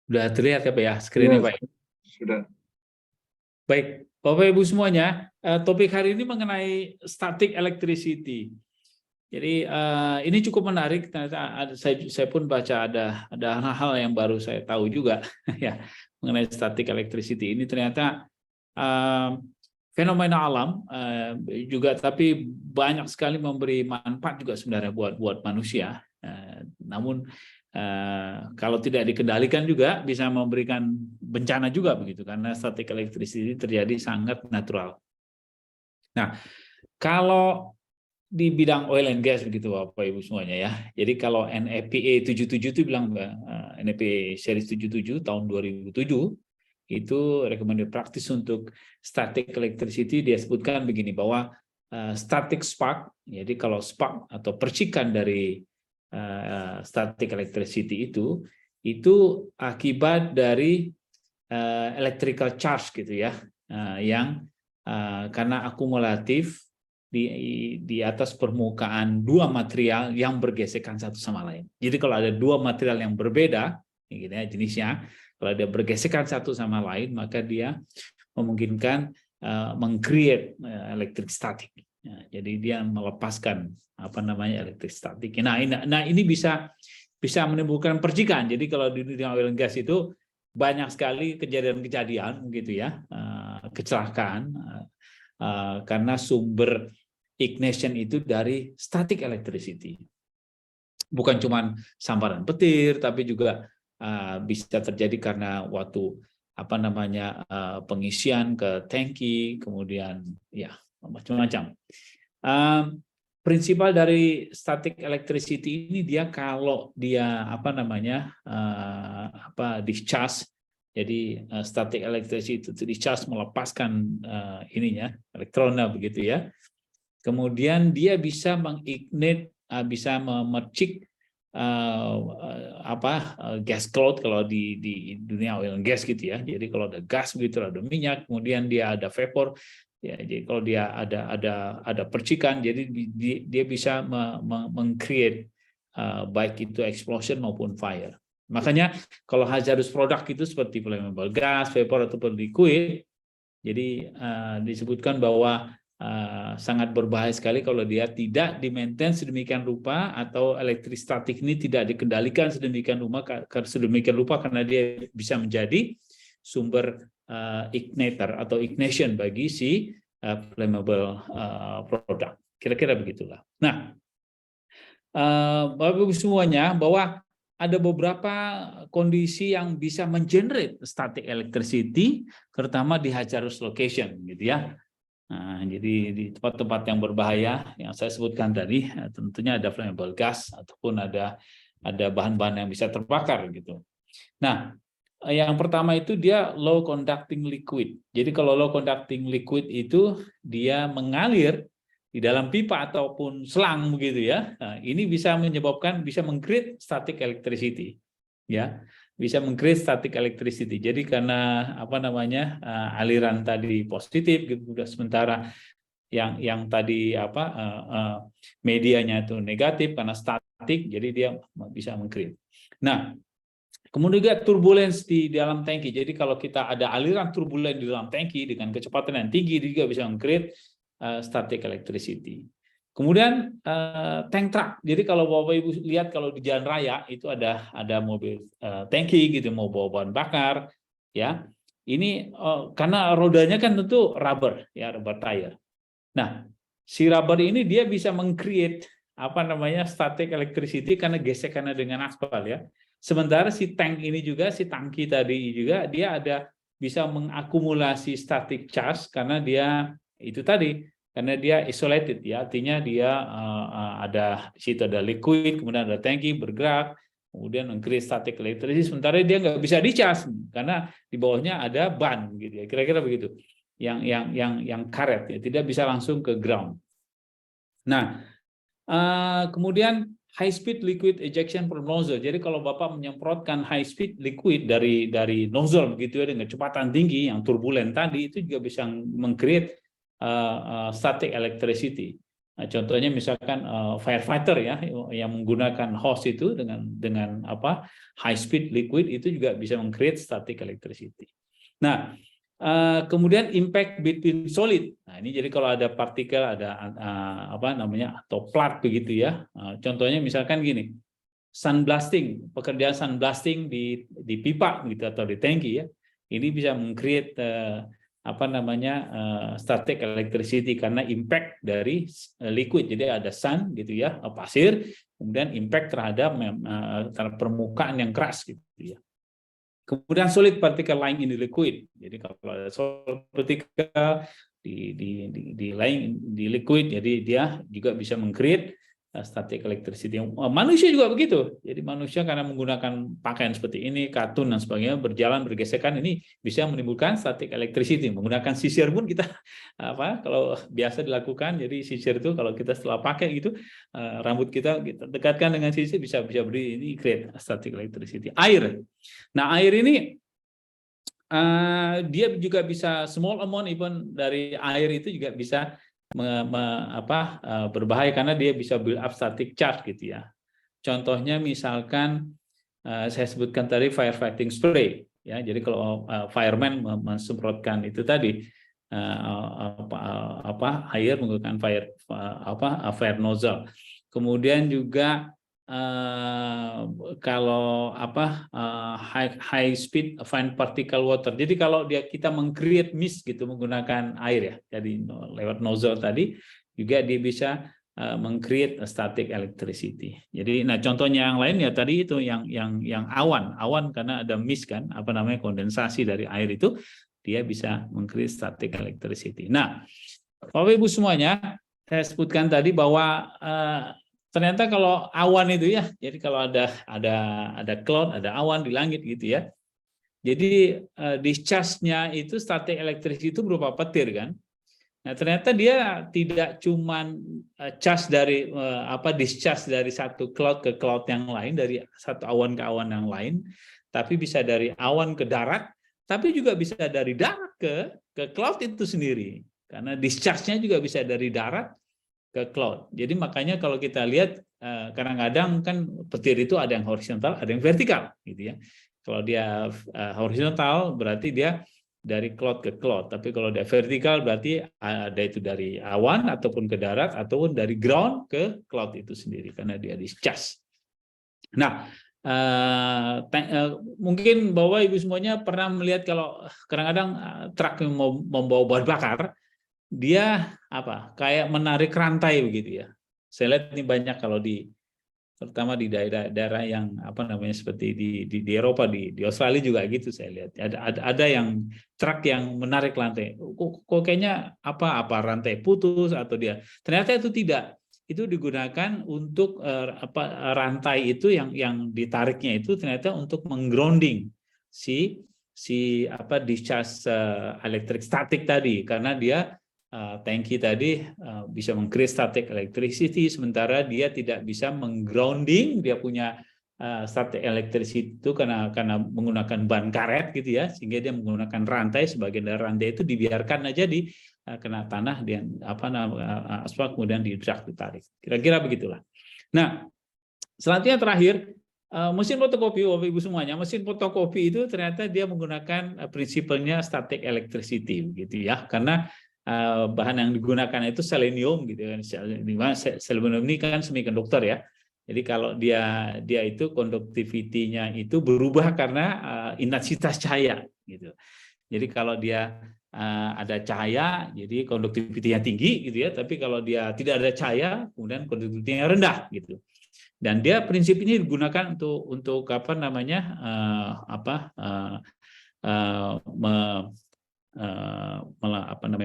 Udah terlihat ya Pak ya, screen-nya Ya, Pak. sudah. Baik, Bapak Ibu semuanya, topik hari ini mengenai static electricity. Jadi ini cukup menarik. Ternyata saya pun baca ada hal-hal yang baru saya tahu juga ya mengenai static electricity ini. Ternyata fenomena alam juga, tapi banyak sekali memberi manfaat juga sebenarnya buat manusia. Namun kalau tidak dikendalikan juga bisa memberikan bencana juga begitu, karena static electricity terjadi sangat natural. Nah, kalau di bidang oil and gas begitu Bapak Ibu semuanya ya. Jadi kalau NFPA 77 itu bilang NFPA series 77 tahun 2007 itu recommended practice untuk static electricity. Dia sebutkan begini bahwa static spark, jadi kalau spark atau percikan dari static electricity itu akibat dari electrical charge gitu ya, yang karena akumulatif di atas permukaan dua material yang bergesekan satu sama lain. Jadi kalau ada dua material yang berbeda, gitu ya, jenisnya, kalau dia bergesekan satu sama lain, maka dia memungkinkan meng-create electric static. Ya, jadi dia melepaskan electric static. Nah ini bisa menimbulkan percikan. Jadi kalau di dunia oil and gas itu banyak sekali kejadian-kejadian gitu ya, kecelakaan karena sumber ignition itu dari static electricity. Bukan cuma sambaran petir, tapi juga bisa terjadi karena waktu pengisian ke tangki, kemudian ya macam-macam. Prinsipal dari static electricity ini, dia kalau dia discharge, jadi static electricity itu discharge melepaskan elektronnya begitu ya. Kemudian dia bisa mengignite, bisa memercik gas cloud kalau di dunia oil and gas gitu ya. Jadi kalau ada gas begitu, ada minyak, kemudian dia ada vapor. Ya, jadi kalau dia ada percikan, jadi dia bisa meng-create baik itu explosion maupun fire. Makanya kalau hazardous product itu seperti flammable gas, vapor ataupun liquid, jadi disebutkan bahwa sangat berbahaya sekali kalau dia tidak di-maintain sedemikian rupa, atau elektrostatik ini tidak dikendalikan sedemikian rupa karena dia bisa menjadi sumber igniter atau ignition bagi si flammable product. Kira-kira begitulah. Nah, Bapak-Ibu semuanya, bahwa ada beberapa kondisi yang bisa mengenerate static electricity, terutama di hazardous location gitu ya. Nah, jadi di tempat-tempat yang berbahaya yang saya sebutkan tadi, tentunya ada flammable gas ataupun ada bahan-bahan yang bisa terbakar gitu. Nah, yang pertama itu dia low conducting liquid. Jadi kalau low conducting liquid itu dia mengalir di dalam pipa ataupun selang begitu ya. Nah, ini bisa meng-create static electricity. Ya, bisa meng-create static electricity. Jadi karena aliran tadi positif gitu, sementara yang tadi medianya itu negatif karena statik, jadi dia bisa meng-create. Nah, kemudian juga turbulence di dalam tangki. Jadi kalau kita ada aliran turbulen di dalam tangki dengan kecepatan yang tinggi, dia juga bisa meng-create static electricity. Kemudian tank truck. Jadi kalau Bapak Ibu lihat kalau di jalan raya itu ada mobil tangki gitu, mau bawa bahan bakar, ya. Ini karena rodanya kan tentu rubber, ya, rubber tire. Nah, si rubber ini dia bisa meng-create static electricity karena gesekannya dengan aspal ya. Sementara si tank ini juga, si tangki tadi juga, dia bisa mengakumulasi static charge karena dia itu tadi, karena dia isolated ya, artinya dia ada di situ ada liquid, kemudian ada tangki bergerak, kemudian meng-create static electricity, sementara dia nggak bisa di-charge karena di bawahnya ada ban gitu ya, kira-kira begitu. Yang karet ya, tidak bisa langsung ke ground. Nah, kemudian high speed liquid ejection from nozzle. Jadi kalau Bapak menyemprotkan high speed liquid dari nozzle begitu ya, dengan kecepatan tinggi yang turbulen tadi, itu juga bisa meng-create static electricity. Contohnya misalkan firefighter ya yang menggunakan hose itu dengan apa high speed liquid itu juga bisa meng-create static electricity. Nah, kemudian impact between solid. Nah, ini jadi kalau ada partikel, ada apa namanya atau plug begitu ya. Contohnya misalkan gini, sunblasting, pekerjaan sunblasting di pipa gitu atau di tangki ya. Ini bisa meng-create apa namanya static electricity karena impact dari liquid. Jadi ada sun gitu ya, pasir, kemudian impact terhadap permukaan yang keras gitu ya. Kemudian solid particle lying in the liquid. Jadi kalau ada solid particle di liquid, jadi dia juga bisa meng-create static electricity. Manusia juga begitu. Jadi manusia karena menggunakan pakaian seperti ini, katun dan sebagainya, berjalan bergesekan, ini bisa menimbulkan static electricity. Menggunakan sisir pun kita apa kalau biasa dilakukan. Jadi sisir itu kalau kita setelah pakai gitu, rambut kita dekatkan dengan sisir bisa beri ini create static electricity. Air. Nah, air ini dia juga bisa small amount even dari air itu juga bisa berbahaya karena dia bisa build up static charge gitu ya. Contohnya misalkan saya sebutkan tadi firefighting spray ya. Jadi kalau fireman mensemprotkan itu tadi air menggunakan fire nozzle. Kemudian juga kalau high speed fine particle water. Jadi kalau kita meng-create mist gitu menggunakan air ya, jadi lewat nozzle tadi juga dia bisa meng-create static electricity. Jadi nah contohnya yang lain ya tadi itu yang awan karena ada mist kan, apa namanya kondensasi dari air itu dia bisa meng-create static electricity. Nah, Bapak Ibu semuanya, saya sebutkan tadi bahwa ternyata kalau awan itu ya, jadi kalau ada cloud, ada awan di langit gitu ya. Jadi discharge-nya itu static electricity itu berupa petir kan. Nah, ternyata dia tidak cuma charge dari discharge dari satu cloud ke cloud yang lain, dari satu awan ke awan yang lain, tapi bisa dari awan ke darat, tapi juga bisa dari darat ke cloud itu sendiri. Karena discharge-nya juga bisa dari darat ke cloud. Jadi makanya kalau kita lihat kadang-kadang kan petir itu ada yang horizontal, ada yang vertikal gitu ya. Kalau dia horizontal berarti dia dari cloud ke cloud, tapi kalau dia vertikal berarti ada itu dari awan ataupun ke darat ataupun dari ground ke cloud itu sendiri karena dia discharge. Nah, mungkin Bapak Ibu semuanya pernah melihat kalau kadang-kadang truk yang membawa bahan bakar, dia kayak menarik rantai begitu ya. Saya lihat ini banyak kalau terutama di daerah-daerah yang seperti di Eropa, di Australia juga gitu saya lihat. Ada yang truk yang menarik rantai. Kok kayaknya rantai putus atau dia. Ternyata itu tidak. Itu digunakan untuk rantai itu yang ditariknya itu ternyata untuk menggrounding si discharge electric static tadi karena dia tangki tadi bisa meng-create static electricity sementara dia tidak bisa menggrounding dia punya static electricity itu karena menggunakan ban karet gitu ya sehingga dia menggunakan rantai sebagian dari rantai itu dibiarkan aja di kena tanah dan aspal kemudian ditarik. Kira-kira begitulah. Nah, selanjutnya terakhir mesin fotokopi Bapak Ibu semuanya, mesin fotokopi itu ternyata dia menggunakan prinsipnya static electricity gitu ya karena bahan yang digunakan itu selenium gitu kan. Selenium ini kan semikonduktor ya. Jadi kalau dia itu konduktivitinya itu berubah karena intensitas cahaya gitu. Jadi kalau dia ada cahaya, jadi konduktivitinya tinggi gitu ya. Tapi kalau dia tidak ada cahaya, kemudian konduktivitinya rendah gitu. Dan dia prinsip ini digunakan untuk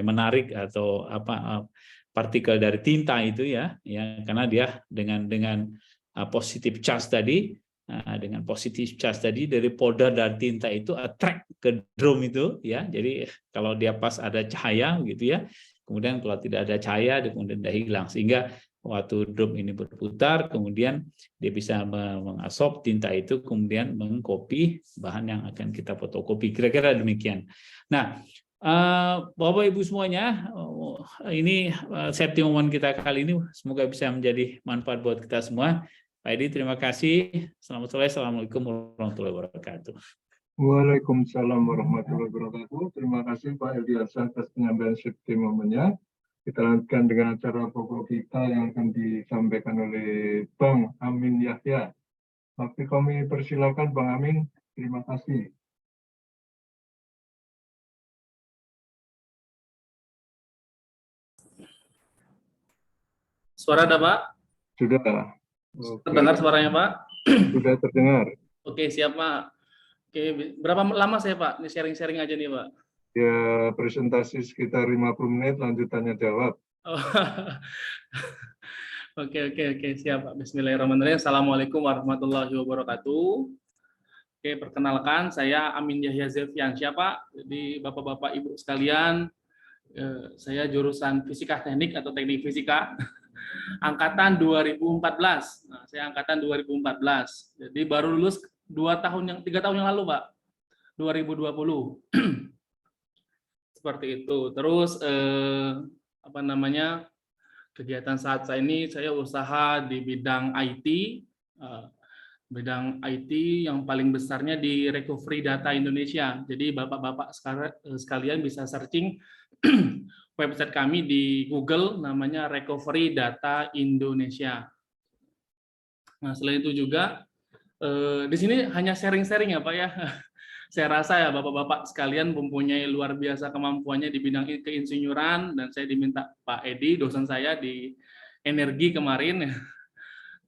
menarik atau partikel dari tinta itu ya karena dia dengan positif charge tadi dengan positif charge tadi dari powder dan tinta itu attract ke drum itu ya. Jadi kalau dia pas ada cahaya gitu ya, kemudian kalau tidak ada cahaya kemudian dia hilang sehingga waktu drum ini berputar kemudian dia bisa mengabsorb tinta itu kemudian mengcopy bahan yang akan kita fotokopi. Kira-kira demikian. Nah, Bapak Ibu semuanya, ini safety moment kita kali ini semoga bisa menjadi manfaat buat kita semua. Pak Edi, terima kasih. Selamat sore. Assalamualaikum warahmatullahi wabarakatuh. Waalaikumsalam warahmatullahi wabarakatuh. Terima kasih Pak Eldiasa atas penyampaian safety moment-nya. Kita lanjutkan dengan acara pokok kita yang akan disampaikan oleh Bang Amin Yahya. Tapi kami persilakan Bang Amin. Terima kasih. Suara ada Pak? Sudah. Oke. Terdengar suaranya Pak? Sudah terdengar. Oke, siap Pak. Oke, berapa lama saya Pak? Ini sharing-sharing aja nih Pak. Ya, presentasi sekitar 50 menit, lanjutannya jawab. Oh. Oke, siap Pak. Bismillahirrahmanirrahim. Assalamualaikum warahmatullahi wabarakatuh. Oke, perkenalkan saya Amin Yahya Zelfiansyah Pak. Jadi Bapak-Bapak Ibu sekalian, saya jurusan Fisika Teknik atau Teknik Fisika. Angkatan 2014. Nah, saya angkatan 2014. Jadi baru lulus 3 tahun yang lalu, Pak. 2020. Seperti itu. Terus kegiatan saat ini saya usaha di bidang IT. Bidang IT yang paling besarnya di Recovery Data Indonesia. Jadi Bapak-bapak sekalian bisa searching website kami di Google, namanya Recovery Data Indonesia. Nah, selain itu juga di sini hanya sharing-sharing ya Pak ya. Saya rasa ya Bapak-bapak sekalian mempunyai luar biasa kemampuannya di bidang keinsinyuran, dan saya diminta Pak Edi, dosen saya di energi kemarin.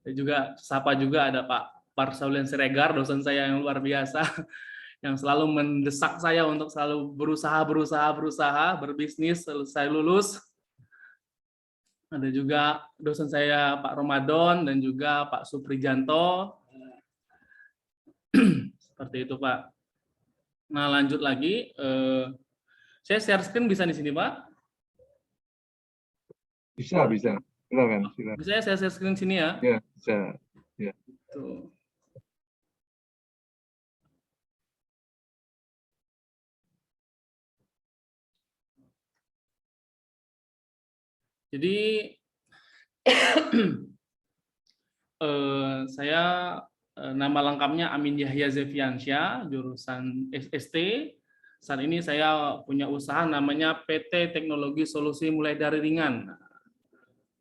Saya juga sapa juga ada Pak Parsaulian Siregar, dosen saya yang luar biasa, yang selalu mendesak saya untuk selalu berusaha berbisnis selesai lulus. Ada juga dosen saya Pak Ramadan dan juga Pak Suprijanto. Seperti itu Pak. Nah, lanjut lagi. Saya share screen bisa di sini Pak? Bisa. Silakan. Bisa ya saya share screen sini ya? Ya, bisa. Ya. Tuh. Jadi saya nama lengkapnya Amin Yahya Zelfiansyah, jurusan SST. Saat ini saya punya usaha namanya PT Teknologi Solusi Mulai Dari Ringan.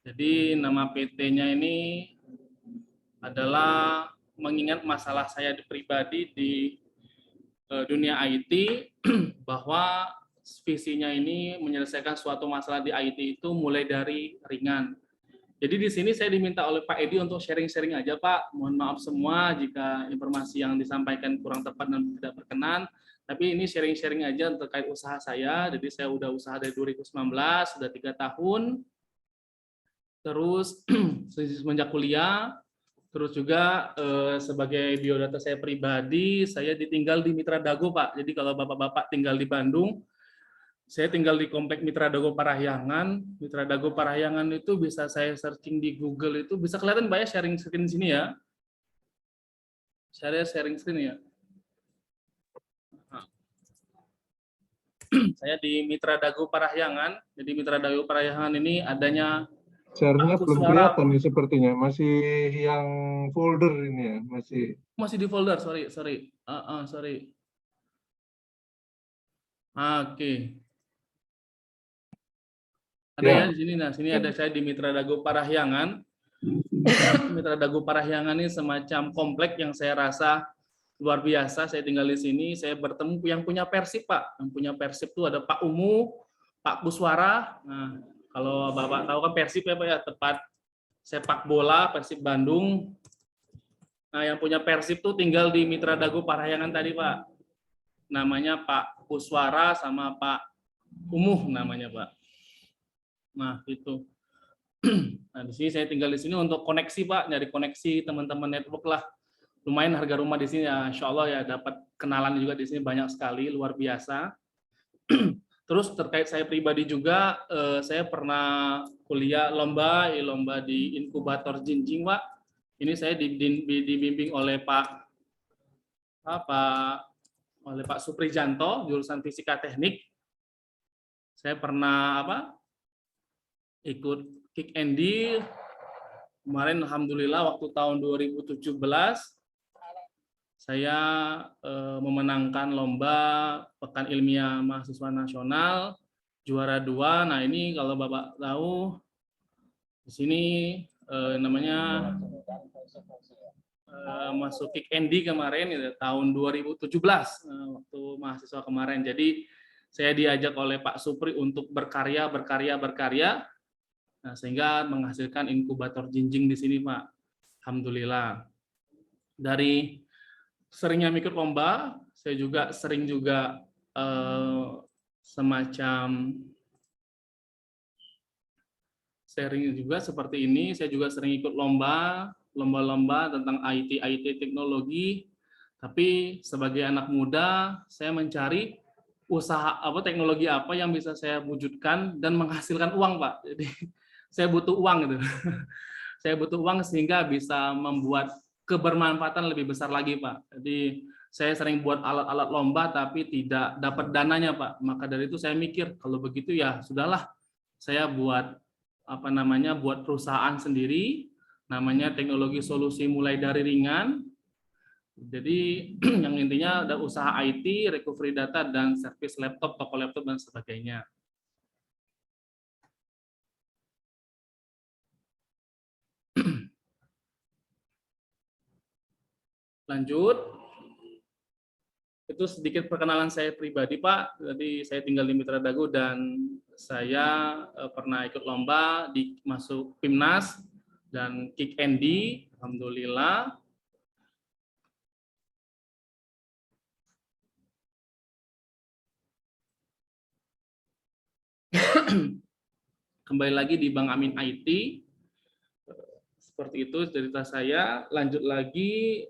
Jadi nama PT-nya ini adalah mengingat masalah saya pribadi di dunia IT, bahwa visinya ini menyelesaikan suatu masalah di IT itu mulai dari ringan. Jadi di sini saya diminta oleh Pak Edi untuk sharing-sharing aja Pak. Mohon maaf semua jika informasi yang disampaikan kurang tepat dan tidak berkenan. Tapi ini sharing-sharing aja terkait usaha saya. Jadi saya udah usaha dari 2019, sudah 3 tahun. Terus semenjak kuliah, terus juga sebagai biodata saya pribadi, saya ditinggal di Mitra Dago Pak. Jadi kalau Bapak-bapak tinggal di Bandung, saya tinggal di Komplek Mitra Dago Parahyangan. Mitra Dago Parahyangan itu bisa saya searching di Google, itu bisa kelihatan Pak ya, sharing screen sini ya. Saya sharing screen ya. Nah. Saya di Mitra Dago Parahyangan. Jadi Mitra Dago Parahyangan ini adanya Share-nya belum kelihatan nih sepertinya, masih yang folder ini ya, masih di folder, sorry. Oke. Ada ya di sini. Nah, sini ada saya di Mitra Dago Parahyangan. Mitra Dago Parahyangan ini semacam komplek yang saya rasa luar biasa. Saya tinggal di sini, saya bertemu yang punya Persib Pak. Yang punya Persib itu ada Pak Umu, Pak Kuswara. Nah, kalau Bapak tahu kan Persib ya Pak ya, tempat sepak bola Persib Bandung. Nah, yang punya Persib tuh tinggal di Mitra Dago Parahyangan tadi Pak. Namanya Pak Kuswara sama Pak Umuh namanya Pak. Nah, itu. Nah, di sini saya tinggal di sini untuk koneksi Pak, nyari koneksi teman-teman network lah. Lumayan harga rumah di sini ya, insya Allah ya dapat kenalan juga di sini banyak sekali, luar biasa. Terus terkait saya pribadi juga, saya pernah kuliah lomba di inkubator Jinjing Pak. Ini saya dibimbing oleh Pak Suprijanto, jurusan Fisika Teknik. Saya pernah ikut Kick Andy kemarin, alhamdulillah waktu tahun 2017 saya memenangkan lomba Pekan Ilmiah Mahasiswa Nasional juara 2. Nah, ini kalau Bapak tahu di sini namanya masuk Kick Andy kemarin ya, tahun 2017 waktu mahasiswa kemarin. Jadi saya diajak oleh Pak Supri untuk berkarya. Nah, sehingga menghasilkan inkubator jinjing di sini, Pak. Alhamdulillah. Dari seringnya ikut lomba, saya juga sering semacam sharing juga seperti ini. Saya juga sering ikut lomba-lomba tentang IT teknologi. Tapi sebagai anak muda, saya mencari usaha teknologi apa yang bisa saya wujudkan dan menghasilkan uang, Pak. Jadi saya butuh uang gitu. Saya butuh uang sehingga bisa membuat kebermanfaatan lebih besar lagi, Pak. Jadi saya sering buat alat-alat lomba tapi tidak dapat dananya, Pak. Maka dari itu saya mikir kalau begitu ya sudahlah, saya buat buat perusahaan sendiri, namanya Teknologi Solusi Mulai Dari Ringan. Jadi yang intinya ada usaha IT, recovery data, dan servis laptop, toko laptop, dan sebagainya. Lanjut. Itu sedikit perkenalan saya pribadi, Pak. Jadi saya tinggal di Mitra Dago dan saya pernah ikut lomba masuk PIMNAS dan Kick Andy, alhamdulillah. Kembali lagi di Bang Amin IT. Seperti itu cerita saya. Lanjut lagi,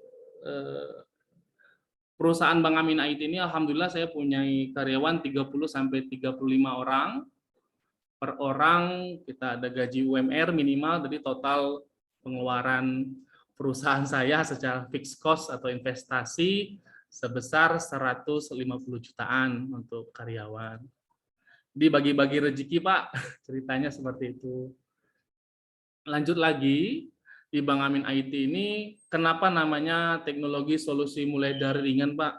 perusahaan Bang Amin IT ini alhamdulillah saya punya karyawan 30-35 orang. Per orang kita ada gaji UMR minimal, jadi total pengeluaran perusahaan saya secara fixed cost atau investasi sebesar 150 jutaan untuk karyawan. Dibagi-bagi rezeki, Pak, ceritanya seperti itu. Lanjut lagi, di Bang Amin IT ini, kenapa namanya Teknologi Solusi Mulai Dari Ringan, Pak?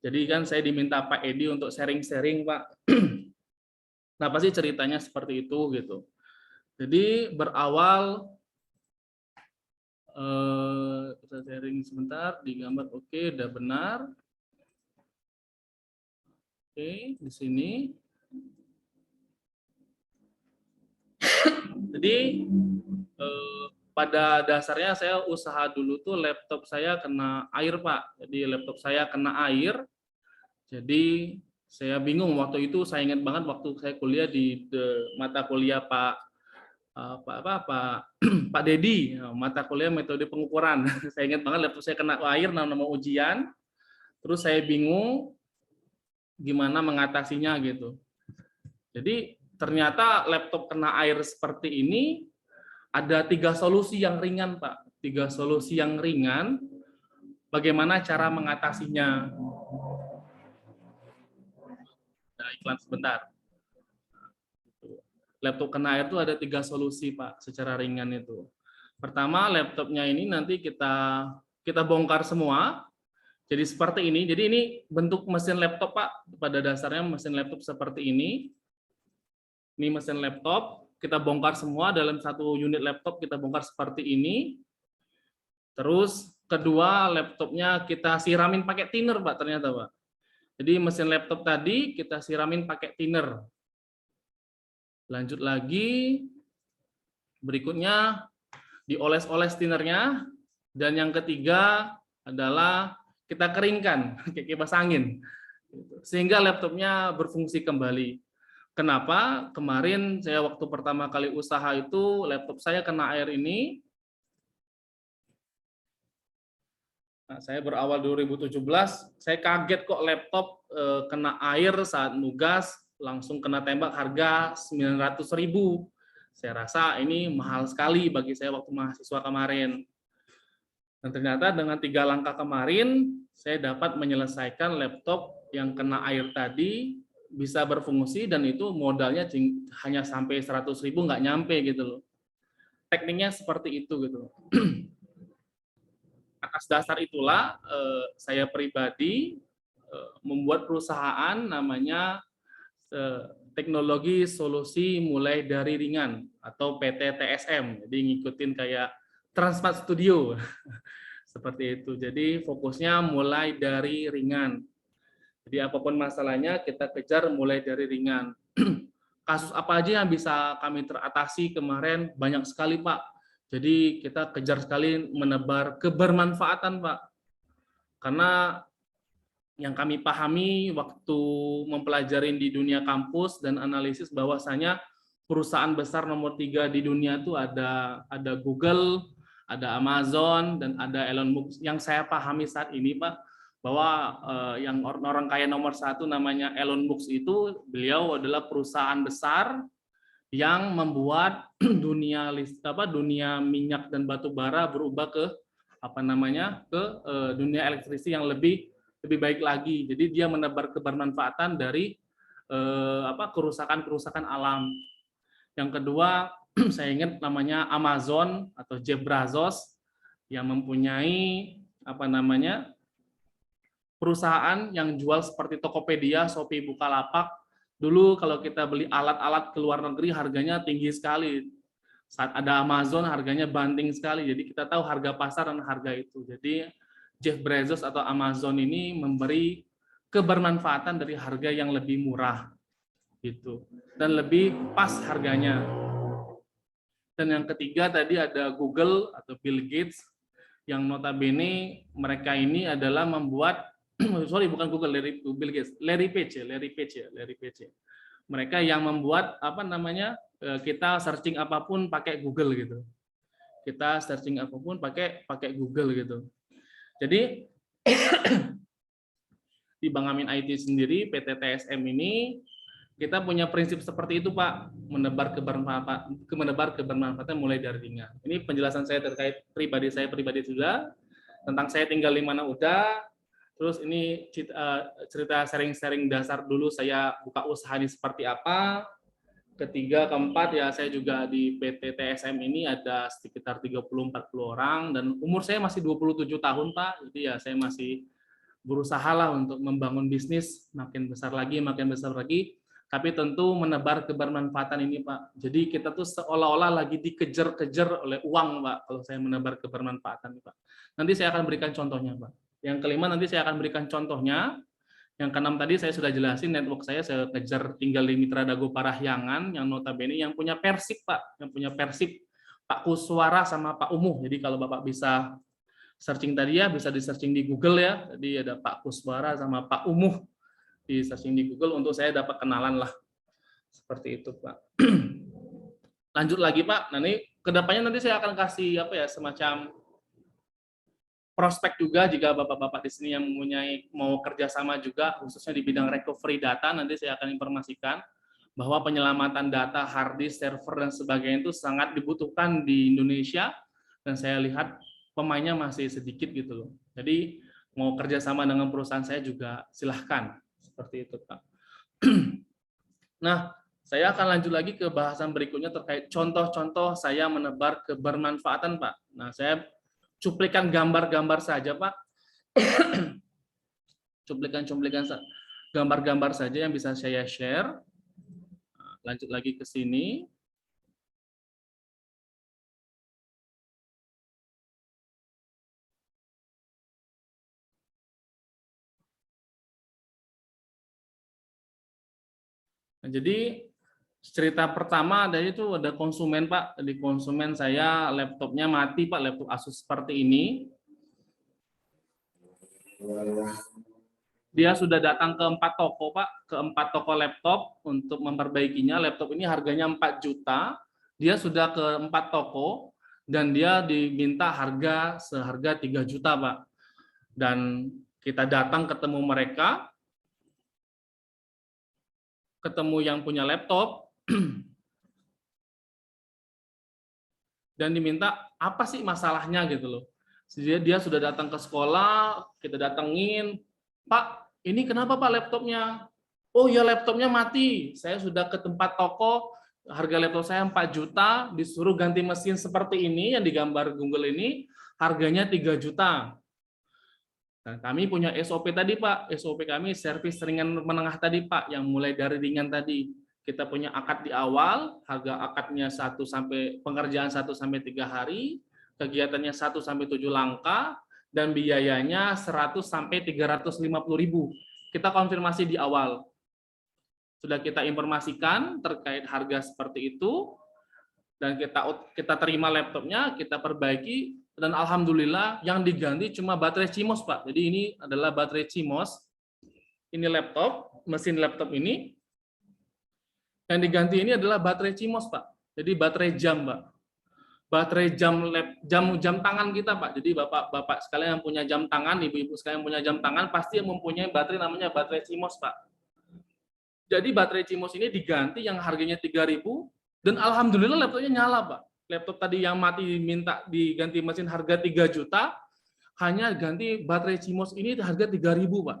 Jadi kan saya diminta Pak Edi untuk sharing-sharing, Pak. Kenapa sih ceritanya seperti itu, gitu. Jadi berawal, kita sharing sebentar, di gambar, oke, udah benar. Oke, di sini. Jadi pada dasarnya saya usaha dulu tuh laptop saya kena air, Pak. Jadi laptop saya kena air. Jadi saya bingung waktu itu, saya ingat banget waktu saya kuliah di mata kuliah Pak Dedi, mata kuliah metode pengukuran. Saya ingat banget laptop saya kena air nama ujian. Terus saya bingung gimana mengatasinya gitu. Jadi ternyata laptop kena air seperti ini ada 3 solusi yang ringan, Pak. 3 solusi yang ringan. Bagaimana cara mengatasinya? Nah, iklan sebentar. Laptop kena air itu ada 3 solusi, Pak, secara ringan itu. Pertama, laptopnya ini nanti kita bongkar semua. Jadi seperti ini. Jadi ini bentuk mesin laptop, Pak. Pada dasarnya mesin laptop seperti ini. Ini mesin laptop, kita bongkar semua dalam satu unit laptop, kita bongkar seperti ini. Terus kedua, laptopnya kita siramin pakai thinner, Pak, ternyata, Pak. Jadi mesin laptop tadi kita siramin pakai thinner. Lanjut lagi, berikutnya dioles-oles thinnernya. Dan yang ketiga adalah kita keringkan, kayak kipas angin. Sehingga laptopnya berfungsi kembali. Kenapa? Kemarin saya waktu pertama kali usaha itu laptop saya kena air ini. Nah, saya berawal 2017, saya kaget kok laptop kena air saat nugas, langsung kena tembak harga 900.000. Saya rasa ini mahal sekali bagi saya waktu mahasiswa kemarin. Dan ternyata dengan 3 langkah kemarin, saya dapat menyelesaikan laptop yang kena air tadi bisa berfungsi dan itu modalnya hanya sampai 100.000 nggak nyampe gitu loh. Tekniknya seperti itu gitu. Atas dasar itulah saya pribadi membuat perusahaan namanya Teknologi Solusi Mulai Dari Ringan atau PT TSM. Jadi ngikutin kayak Transmart Studio seperti itu. Jadi fokusnya mulai dari ringan. Jadi apapun masalahnya kita kejar mulai dari ringan. Kasus apa aja yang bisa kami teratasi kemarin banyak sekali Pak. Jadi kita kejar sekali menebar kebermanfaatan Pak. Karena yang kami pahami waktu mempelajari di dunia kampus dan analisis bahwasanya perusahaan besar nomor 3 di dunia itu ada Google, ada Amazon, dan ada Elon Musk. Yang saya pahami saat ini Pak, bahwa yang orang kaya nomor 1 namanya Elon Musk itu, beliau adalah perusahaan besar yang membuat dunia minyak dan batu bara berubah ke dunia elektrisi yang lebih baik lagi. Jadi dia menebar kebermanfaatan dari kerusakan alam. Yang kedua, saya ingat namanya Amazon atau Jeff Bezos yang mempunyai perusahaan yang jual seperti Tokopedia, Shopee, Bukalapak. Dulu kalau kita beli alat-alat ke luar negeri harganya tinggi sekali. Saat ada Amazon harganya banting sekali. Jadi kita tahu harga pasar dan harga itu. Jadi Jeff Bezos atau Amazon ini memberi kebermanfaatan dari harga yang lebih murah gitu dan lebih pas harganya. Dan yang ketiga tadi ada Google atau Bill Gates yang notabene mereka ini adalah membuat bukan Google, Bill Gates, Larry Page. Mereka yang membuat kita searching apapun pakai Google gitu. Kita searching apapun pakai Google gitu. Jadi di Bank Amin IT sendiri, PT TSM ini, kita punya prinsip seperti itu Pak, menebar kebermanfaatan mulai dari ringan. Ini penjelasan saya terkait pribadi sudah, tentang saya tinggal di mana udah, terus ini cerita sharing-sharing dasar dulu saya buka usaha ini seperti apa. Ketiga, keempat ya saya juga di PT TSM ini ada sekitar 30-40 orang dan umur saya masih 27 tahun Pak. Jadi ya saya masih berusaha lah untuk membangun bisnis makin besar lagi. Tapi tentu menebar kebermanfaatan ini Pak. Jadi kita tuh seolah-olah lagi dikejar-kejar oleh uang Pak kalau saya menebar kebermanfaatan Pak. Nanti saya akan berikan contohnya Pak. Yang kelima nanti saya akan berikan contohnya. Yang keenam tadi saya sudah jelasin network saya kejar tinggal di Mitra Dago Parahyangan yang notabene yang punya Persib Pak, Pak Kuswara sama Pak Umuh. Jadi kalau Bapak bisa searching tadi ya, bisa di searching di Google ya. Jadi ada Pak Kuswara sama Pak Umuh di searching di Google untuk saya dapat kenalan lah. Seperti itu Pak. Lanjut lagi Pak. Nanti kedepannya nanti saya akan kasih semacam prospek juga jika bapak-bapak di sini yang mau kerjasama juga khususnya di bidang recovery data, nanti saya akan informasikan bahwa penyelamatan data, hard disk, server dan sebagainya itu sangat dibutuhkan di Indonesia dan saya lihat pemainnya masih sedikit gitu loh. Jadi mau kerjasama dengan perusahaan saya juga silahkan seperti itu Pak. Nah, saya akan lanjut lagi ke bahasan berikutnya terkait contoh-contoh saya menebar kebermanfaatan Pak. Nah, saya cuplikan gambar-gambar saja, Pak. Cuplikan gambar-gambar saja yang bisa saya share. Lanjut lagi ke sini. Nah, jadi cerita pertama dari itu ada konsumen Pak, di konsumen saya laptopnya mati Pak, laptop Asus seperti ini. Dia sudah datang ke 4 toko Pak, ke 4 toko laptop untuk memperbaikinya. Laptop ini harganya 4 juta, dia sudah ke 4 toko dan dia diminta seharga 3 juta Pak. Dan kita datang ketemu mereka, ketemu yang punya laptop, dan diminta apa sih masalahnya gitu loh. Dia sudah datang ke sekolah, kita datengin, Pak, ini kenapa Pak laptopnya? oh ya laptopnya mati, saya sudah ke tempat toko, harga laptop saya 4 juta, disuruh ganti mesin seperti ini yang digambar Google ini, harganya 3 juta. Nah, kami punya SOP tadi Pak, SOP kami servis ringan menengah tadi Pak, yang mulai dari ringan tadi. Kita punya akad di awal, harga akadnya 1 sampai pengerjaan 1 sampai 3 hari, kegiatannya 1 sampai 7 langkah, dan biayanya 100 sampai 350.000. Kita konfirmasi di awal. Sudah kita informasikan terkait harga seperti itu, dan kita terima laptopnya, kita perbaiki, dan alhamdulillah yang diganti cuma baterai CMOS Pak. Jadi ini adalah baterai CMOS. Ini laptop, mesin laptop ini. Yang diganti ini adalah baterai CMOS Pak. Jadi baterai jam Pak. Baterai jam tangan kita Pak. Jadi bapak-bapak sekalian yang punya jam tangan, ibu-ibu sekalian yang punya jam tangan pasti yang mempunyai baterai namanya baterai CMOS Pak. Jadi baterai CMOS ini diganti yang harganya 3.000 dan alhamdulillah laptopnya nyala Pak. Laptop tadi yang mati minta diganti mesin harga 3 juta, hanya ganti baterai CMOS ini harga 3.000 Pak.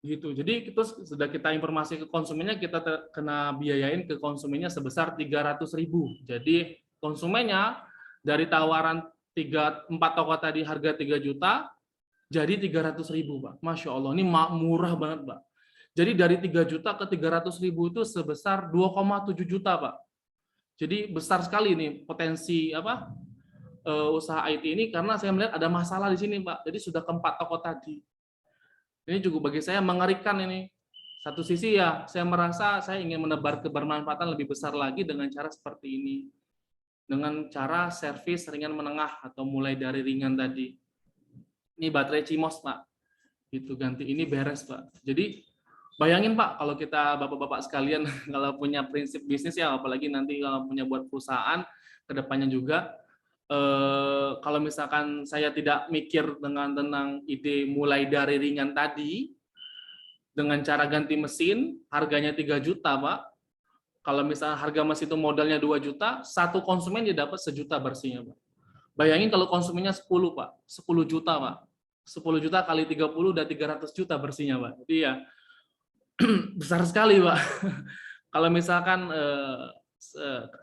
Gitu. Jadi itu sudah kita informasi ke konsumennya, kita kena biayain ke konsumennya sebesar 300.000. Jadi konsumennya dari tawaran 4 toko tadi harga 3 juta, jadi 300.000 Pak. Masya Allah, ini murah banget Pak. Jadi dari 3 juta ke 300.000 itu sebesar 2,7 juta Pak. Jadi besar sekali nih potensi usaha IT ini, karena saya melihat ada masalah di sini Pak. Jadi sudah ke 4 toko tadi. Ini juga bagi saya mengerikan ini. Satu sisi ya, saya merasa saya ingin menebar kebermanfaatan lebih besar lagi dengan cara seperti ini. Dengan cara servis ringan menengah atau mulai dari ringan tadi. Ini baterai CMOS Pak. Itu ganti ini beres Pak. Jadi bayangin Pak, kalau kita bapak-bapak sekalian kalau punya prinsip bisnis ya, apalagi nanti kalau punya buat perusahaan kedepannya juga, kalau misalkan saya tidak mikir tentang ide mulai dari ringan tadi, dengan cara ganti mesin, harganya 3 juta Pak, kalau misalnya harga mesin itu modalnya 2 juta, satu konsumen dia dapat 1 juta bersihnya Pak. Bayangin kalau konsumennya 10 Pak, 10 juta Pak, 10 juta kali 30 udah 300 juta bersihnya Pak. Jadi ya, besar sekali Pak. Kalau misalkan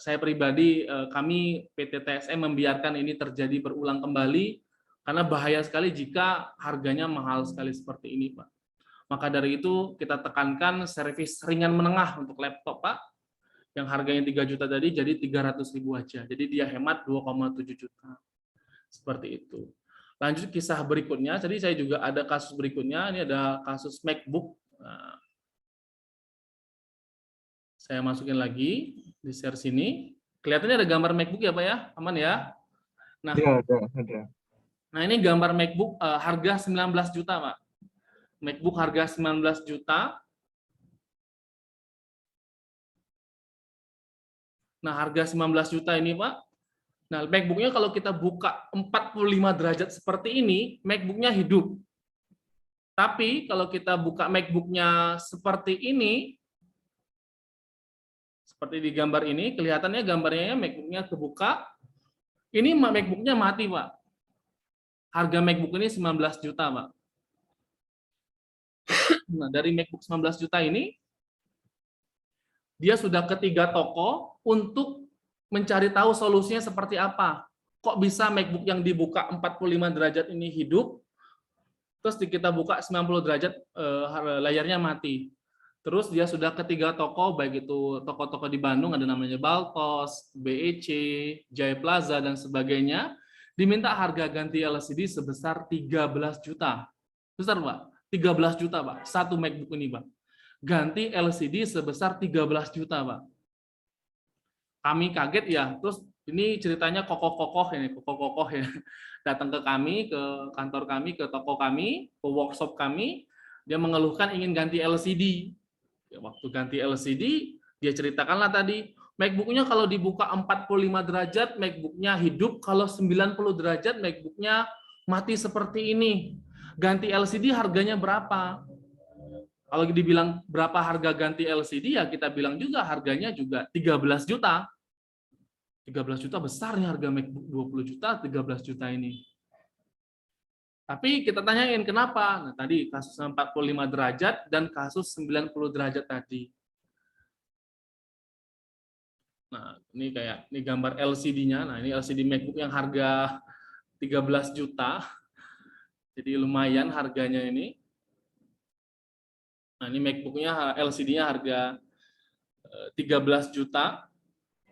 saya pribadi, kami PT TSM membiarkan ini terjadi berulang kembali, karena bahaya sekali jika harganya mahal sekali seperti ini Pak. Maka dari itu kita tekankan servis ringan menengah untuk laptop Pak, yang harganya 3 juta tadi jadi 300.000 aja. Jadi dia hemat 2,7 juta. Seperti itu. Lanjut kisah berikutnya, jadi saya juga ada kasus berikutnya, ini ada kasus MacBook. Nah, saya masukin lagi di share sini. Kelihatannya ada gambar MacBook ya Pak ya? Aman ya? Nah, ya, ada. Nah ini gambar MacBook harga 19 juta Pak. MacBook harga 19 juta. Nah harga 19 juta ini Pak. Nah MacBook-nya kalau kita buka 45 derajat seperti ini, MacBook-nya hidup. Tapi kalau kita buka MacBook-nya seperti ini, seperti di gambar ini, kelihatannya gambarnya MacBook-nya kebuka, ini MacBook-nya mati Pak. Harga MacBook ini 19 juta Pak. Nah dari MacBook 19 juta ini, dia sudah ke 3 toko untuk mencari tahu solusinya seperti apa. Kok bisa MacBook yang dibuka 45 derajat ini hidup, terus kita buka 90 derajat layarnya mati. Terus dia sudah ke 3 toko, baik itu toko-toko di Bandung, ada namanya Baltos, BEC, Jaya Plaza, dan sebagainya, diminta harga ganti LCD sebesar 13 juta. Besar Pak, 13 juta Pak, satu MacBook ini Pak. Ganti LCD sebesar 13 juta Pak. Kami kaget ya, terus ini ceritanya kokoh-kokoh ya, datang ke kami, ke kantor kami, ke toko kami, ke workshop kami, dia mengeluhkan ingin ganti LCD. Waktu ganti LCD, dia ceritakanlah tadi, MacBook-nya kalau dibuka 45 derajat, MacBook-nya hidup, kalau 90 derajat, MacBook-nya mati seperti ini. Ganti LCD harganya berapa? Kalau dibilang berapa harga ganti LCD, ya kita bilang juga harganya juga 13 juta. 13 juta besarnya harga MacBook 20 juta, 13 juta ini. Tapi kita tanyain kenapa? Nah, tadi kasus 45 derajat dan kasus 90 derajat tadi. Nah, ini gambar LCD-nya. Nah, ini LCD MacBook yang harga 13 juta. Jadi lumayan harganya ini. Nah, ini MacBook-nya LCD-nya harga 13 juta.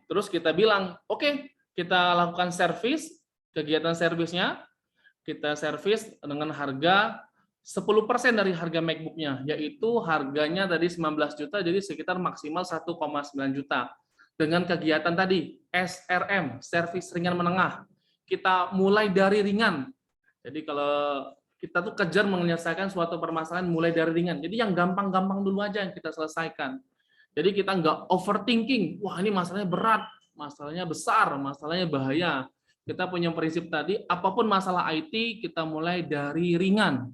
Terus kita bilang, oke, kita lakukan servis, kegiatan servisnya, kita servis dengan harga 10% dari harga MacBook-nya, yaitu harganya tadi 19 juta, jadi sekitar maksimal 1,9 juta. Dengan kegiatan tadi, SRM, servis ringan menengah, kita mulai dari ringan. Jadi kalau kita tuh kejar menyelesaikan suatu permasalahan mulai dari ringan. Jadi yang gampang-gampang dulu aja yang kita selesaikan. Jadi kita nggak overthinking, wah ini masalahnya berat, masalahnya besar, masalahnya bahaya. Kita punya prinsip tadi, apapun masalah IT, kita mulai dari ringan.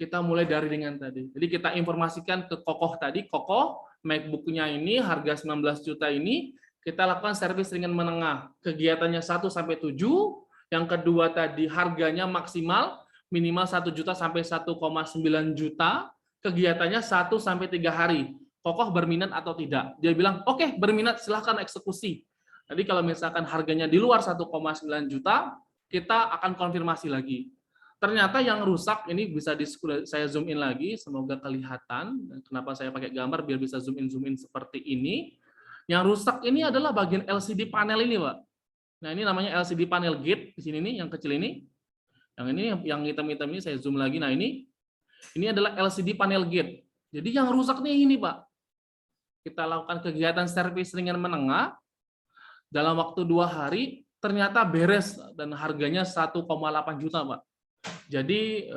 Kita mulai dari ringan tadi. Jadi kita informasikan ke Kokoh tadi, Kokoh, MacBook-nya ini harga 19 juta ini, kita lakukan servis ringan menengah. Kegiatannya 1-7, yang kedua tadi harganya maksimal, minimal 1 juta sampai 1,9 juta, kegiatannya 1-3 hari. Kokoh berminat atau tidak? Dia bilang, oke, berminat, silahkan eksekusi. Jadi kalau misalkan harganya di luar 1,9 juta, kita akan konfirmasi lagi. Ternyata yang rusak, ini bisa saya zoom in lagi, semoga kelihatan. Kenapa saya pakai gambar, biar bisa zoom in seperti ini. Yang rusak ini adalah bagian LCD panel ini, Pak. Nah, ini namanya LCD panel gate, di sini nih, yang kecil ini. Yang ini, yang hitam-hitam ini, saya zoom lagi. Nah, ini adalah LCD panel gate. Jadi yang rusak nih ini, Pak. Kita lakukan kegiatan servis ringan menengah, dalam waktu 2 hari, ternyata beres, dan harganya 1,8 juta, Pak. Jadi,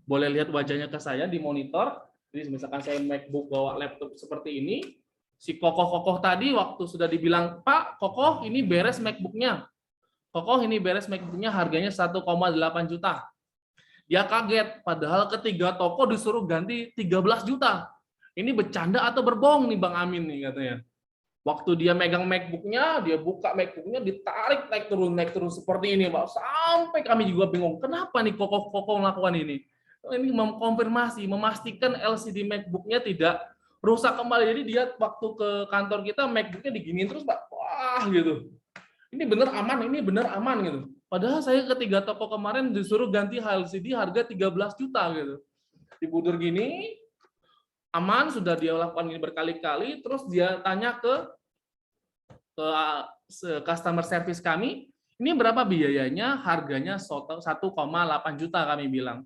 boleh lihat wajahnya ke saya di monitor. Jadi, misalkan saya MacBook bawa laptop seperti ini, si Kokoh tadi waktu sudah dibilang, Pak, Kokoh, ini beres MacBook-nya. Kokoh, ini beres MacBook-nya, harganya 1,8 juta. Dia kaget, padahal ketiga toko disuruh ganti 13 juta. Ini bercanda atau berbohong nih Bang Amin nih katanya. Waktu dia megang MacBook-nya, dia buka MacBook-nya, ditarik naik turun seperti ini, Pak. Sampai kami juga bingung, kenapa nih Kokoh melakukan ini? Ini mengkonfirmasi, memastikan LCD MacBook-nya tidak rusak kembali. Jadi dia waktu ke kantor kita, MacBook-nya diginiin terus, Pak. Wah, gitu. Ini bener aman gitu. Padahal saya ketiga toko kemarin disuruh ganti LCD harga 13 juta gitu. Dibudur gini, aman, sudah dia lakukan ini berkali-kali, terus dia tanya ke customer service kami, ini berapa biayanya? Harganya 1,8 juta kami bilang.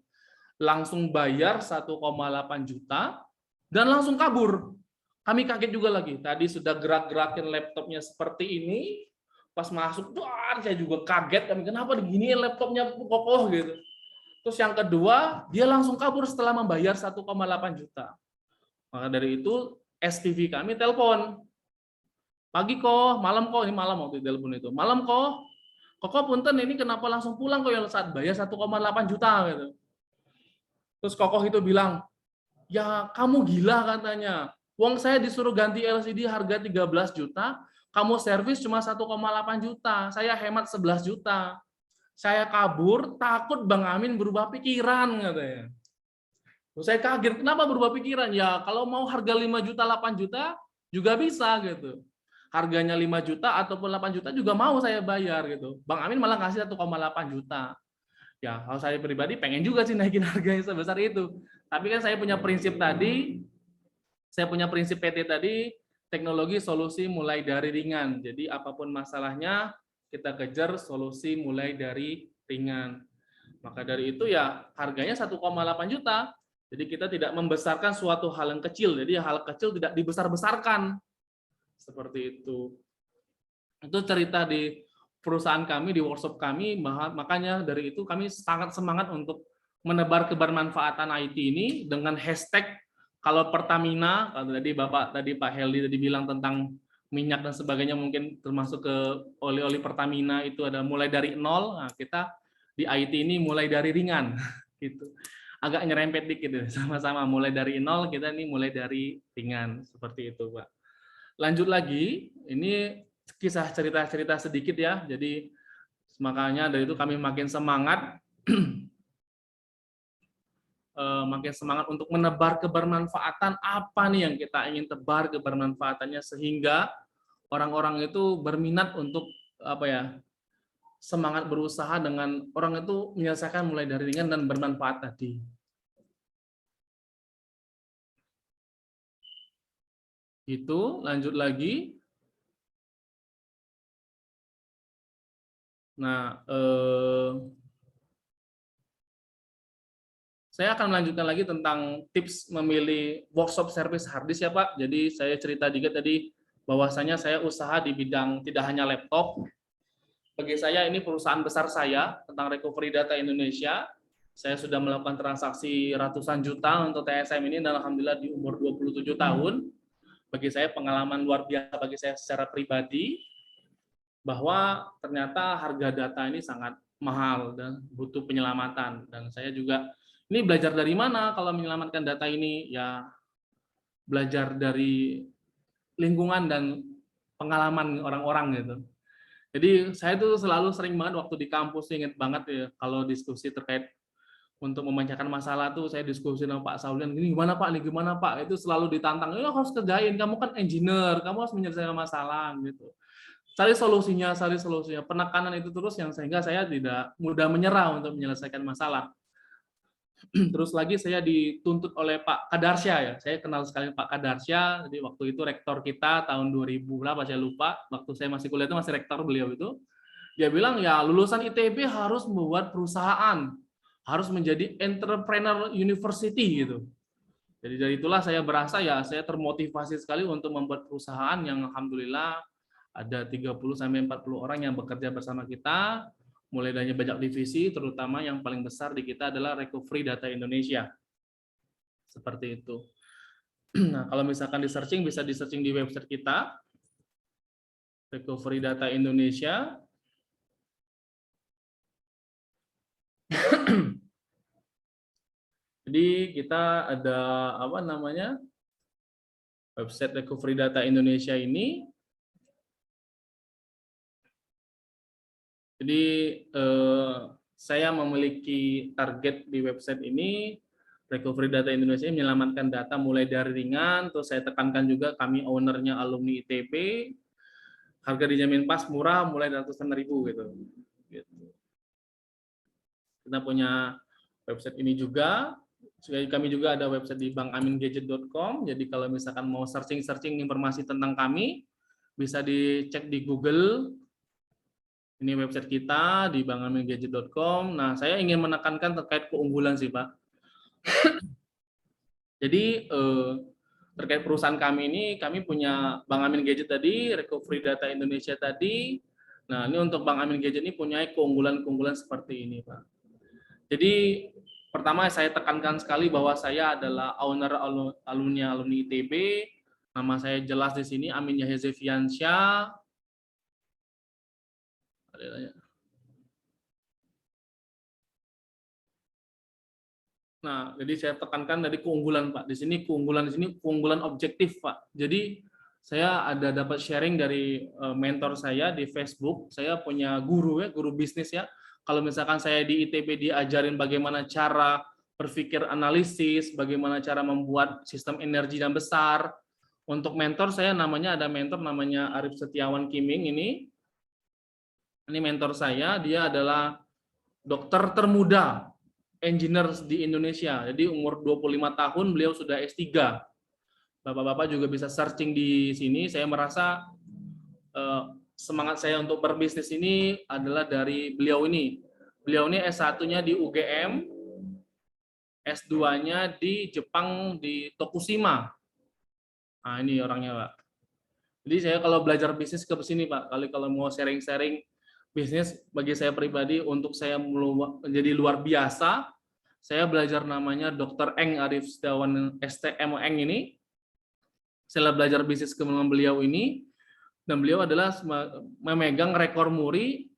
Langsung bayar 1,8 juta dan langsung kabur. Kami kaget juga lagi. Tadi sudah gerak-gerakin laptopnya seperti ini. Pas masuk, saya juga kaget. Kenapa begini laptopnya Kokoh gitu. Terus yang kedua, dia langsung kabur setelah membayar 1,8 juta. Maka dari itu, SPV kami telepon. Pagi kok, malam kok, ini malam waktu telepon itu. Malam kok, Kokoh punten ini kenapa langsung pulang kok yang saat bayar 1,8 juta gitu. Terus Kokoh itu bilang, ya kamu gila katanya. Uang saya disuruh ganti LCD harga 13 juta, kamu servis cuma 1,8 juta. Saya hemat 11 juta. Saya kabur, takut Bang Amin berubah pikiran katanya. Terus saya kaget, kenapa berubah pikiran? Ya kalau mau harga 5 juta, 8 juta juga bisa gitu. Harganya 5 juta ataupun 8 juta juga mau saya bayar gitu. Bang Amin malah kasih 1,8 juta. Ya kalau saya pribadi pengen juga sih naikin harganya sebesar itu. Tapi kan saya punya prinsip tadi, PT tadi, teknologi solusi mulai dari ringan. Jadi apapun masalahnya, kita kejar solusi mulai dari ringan. Maka dari itu ya harganya 1,8 juta. Jadi kita tidak membesarkan suatu hal yang kecil. Jadi hal kecil tidak dibesar-besarkan. Seperti itu. Itu cerita di perusahaan kami, di workshop kami. Makanya dari itu kami sangat semangat untuk menebar kebermanfaatan IT ini dengan hashtag kalau Pertamina, kalau tadi Pak Heldi tadi bilang tentang minyak dan sebagainya, mungkin termasuk ke oli-oli Pertamina itu ada mulai dari nol. Nah, kita di IT ini mulai dari ringan, gitu. Agak nyerempet dikit, sama-sama mulai dari nol, kita ini mulai dari ringan, seperti itu, Pak. Lanjut lagi, ini kisah cerita sedikit ya. Jadi makanya dari itu kami makin semangat makin semangat untuk menebar kebermanfaatan. Apa nih yang kita ingin tebar kebermanfaatannya sehingga orang-orang itu berminat untuk apa ya, semangat berusaha dengan orang itu menyelesaikan mulai dari ringan dan bermanfaat tadi. Itu lanjut lagi. Nah, saya akan melanjutkan lagi tentang tips memilih workshop service harddisk ya Pak. Jadi saya cerita dikit tadi bahwasanya saya usaha di bidang tidak hanya laptop. Bagi saya ini perusahaan besar saya tentang Recovery Data Indonesia. Saya sudah melakukan transaksi ratusan juta untuk TSM ini dan alhamdulillah di umur 27 tahun. Bagi saya pengalaman luar biasa bagi saya secara pribadi bahwa ternyata harga data ini sangat mahal dan butuh penyelamatan. Dan saya juga ini belajar dari mana kalau menyelamatkan data ini? Ya belajar dari lingkungan dan pengalaman orang-orang gitu. Jadi saya tuh selalu sering banget waktu di kampus inget banget ya kalau diskusi terkait untuk memecahkan masalah tuh saya diskusi sama Pak Saulian, ini gimana Pak, ini gimana Pak, itu selalu ditantang, ya harus kerjain, kamu kan engineer, kamu harus menyelesaikan masalah gitu. Cari solusinya, penekanan itu terus yang sehingga saya tidak mudah menyerah untuk menyelesaikan masalah. Terus lagi saya dituntut oleh Pak Kadarsya ya, saya kenal sekali Pak Kadarsya, jadi waktu itu rektor kita tahun 2000 berapa saya lupa, waktu saya masih kuliah itu masih rektor beliau itu, dia bilang ya lulusan ITB harus membuat perusahaan, harus menjadi entrepreneur university gitu. Jadi dari itulah saya berasa ya saya termotivasi sekali untuk membuat perusahaan yang alhamdulillah ada 30-40 orang yang bekerja bersama kita, mulai dari banyak divisi, terutama yang paling besar di kita adalah Recovery Data Indonesia. Seperti itu. Nah, kalau misalkan di searching, bisa di searching di website kita, Recovery Data Indonesia. Jadi kita ada apa namanya website Recovery Data Indonesia ini. Jadi saya memiliki target di website ini Recovery Data Indonesia menyelamatkan data mulai dari ringan. Terus saya tekankan juga kami ownernya alumni ITB. Harga dijamin pas, murah, mulai dari ratusan ribu gitu. Kita punya website ini juga. Kami juga ada website di bankamingadget.com. Jadi kalau misalkan mau searching informasi tentang kami, bisa dicek di Google. Ini website kita di bankamingadget.com. Nah, saya ingin menekankan terkait keunggulan sih, Pak. Jadi terkait perusahaan kami ini, kami punya Bank Amin Gadget tadi, Recovery Data Indonesia tadi. Nah, ini untuk Bank Amin Gadget ini punya keunggulan-keunggulan seperti ini, Pak. Jadi pertama saya tekankan sekali bahwa saya adalah owner alumni ITB. Nama saya jelas di sini Amin Yahya Zefiansyah. Nah, jadi saya tekankan dari keunggulan Pak. Di sini keunggulan objektif Pak. Jadi saya ada dapat sharing dari mentor saya di Facebook. Saya punya guru ya, guru bisnis ya. Kalau misalkan saya di ITB diajarin bagaimana cara berpikir analisis, bagaimana cara membuat sistem energi yang besar. Untuk mentor saya ada mentor namanya Arif Setiawan Kiming ini. Ini mentor saya, dia adalah dokter termuda engineer di Indonesia. Jadi umur 25 tahun beliau sudah S3. Bapak-bapak juga bisa searching di sini. Saya merasa semangat saya untuk berbisnis ini adalah dari beliau ini. Beliau ini S1-nya di UGM, S2-nya di Jepang di Tokushima. Nah, ini orangnya, Pak. Jadi saya kalau belajar bisnis ke sini, Pak. Kalau mau sharing-sharing bisnis bagi saya pribadi untuk saya menjadi luar biasa, saya belajar namanya Dr. Eng Arif Setiawan STM Eng ini. Saya belajar bisnis ke beliau ini dan beliau adalah memegang rekor muri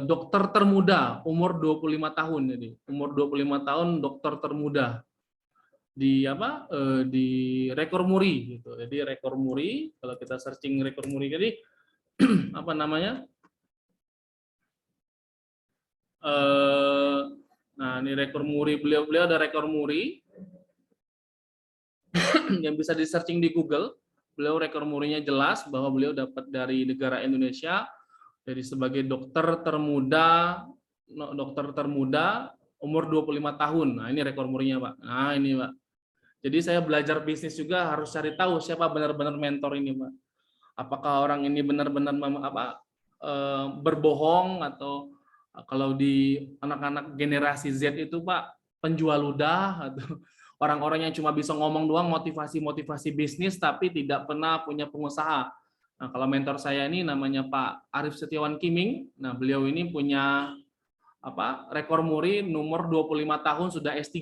dokter termuda umur 25 tahun jadi. Umur 25 tahun dokter termuda di di rekor muri gitu. Jadi rekor muri kalau kita searching rekor muri jadi apa namanya? Nah, ini rekor muri beliau ada rekor muri yang bisa di searching di Google. Beliau rekor murinya jelas bahwa beliau dapat dari negara Indonesia, jadi sebagai dokter termuda umur 25 tahun. Nah, ini rekor murinya, Pak. Nah, ini, Pak. Jadi saya belajar bisnis juga harus cari tahu siapa benar-benar mentor ini, Pak. Apakah orang ini benar-benar berbohong, atau kalau di anak-anak generasi Z itu, Pak, penjual ludah, atau orang-orang yang cuma bisa ngomong doang motivasi bisnis tapi tidak pernah punya pengusaha. Nah, kalau mentor saya ini namanya Pak Arif Setiawan Kiming. Nah, beliau ini punya rekor muri nomor 25 tahun sudah S3.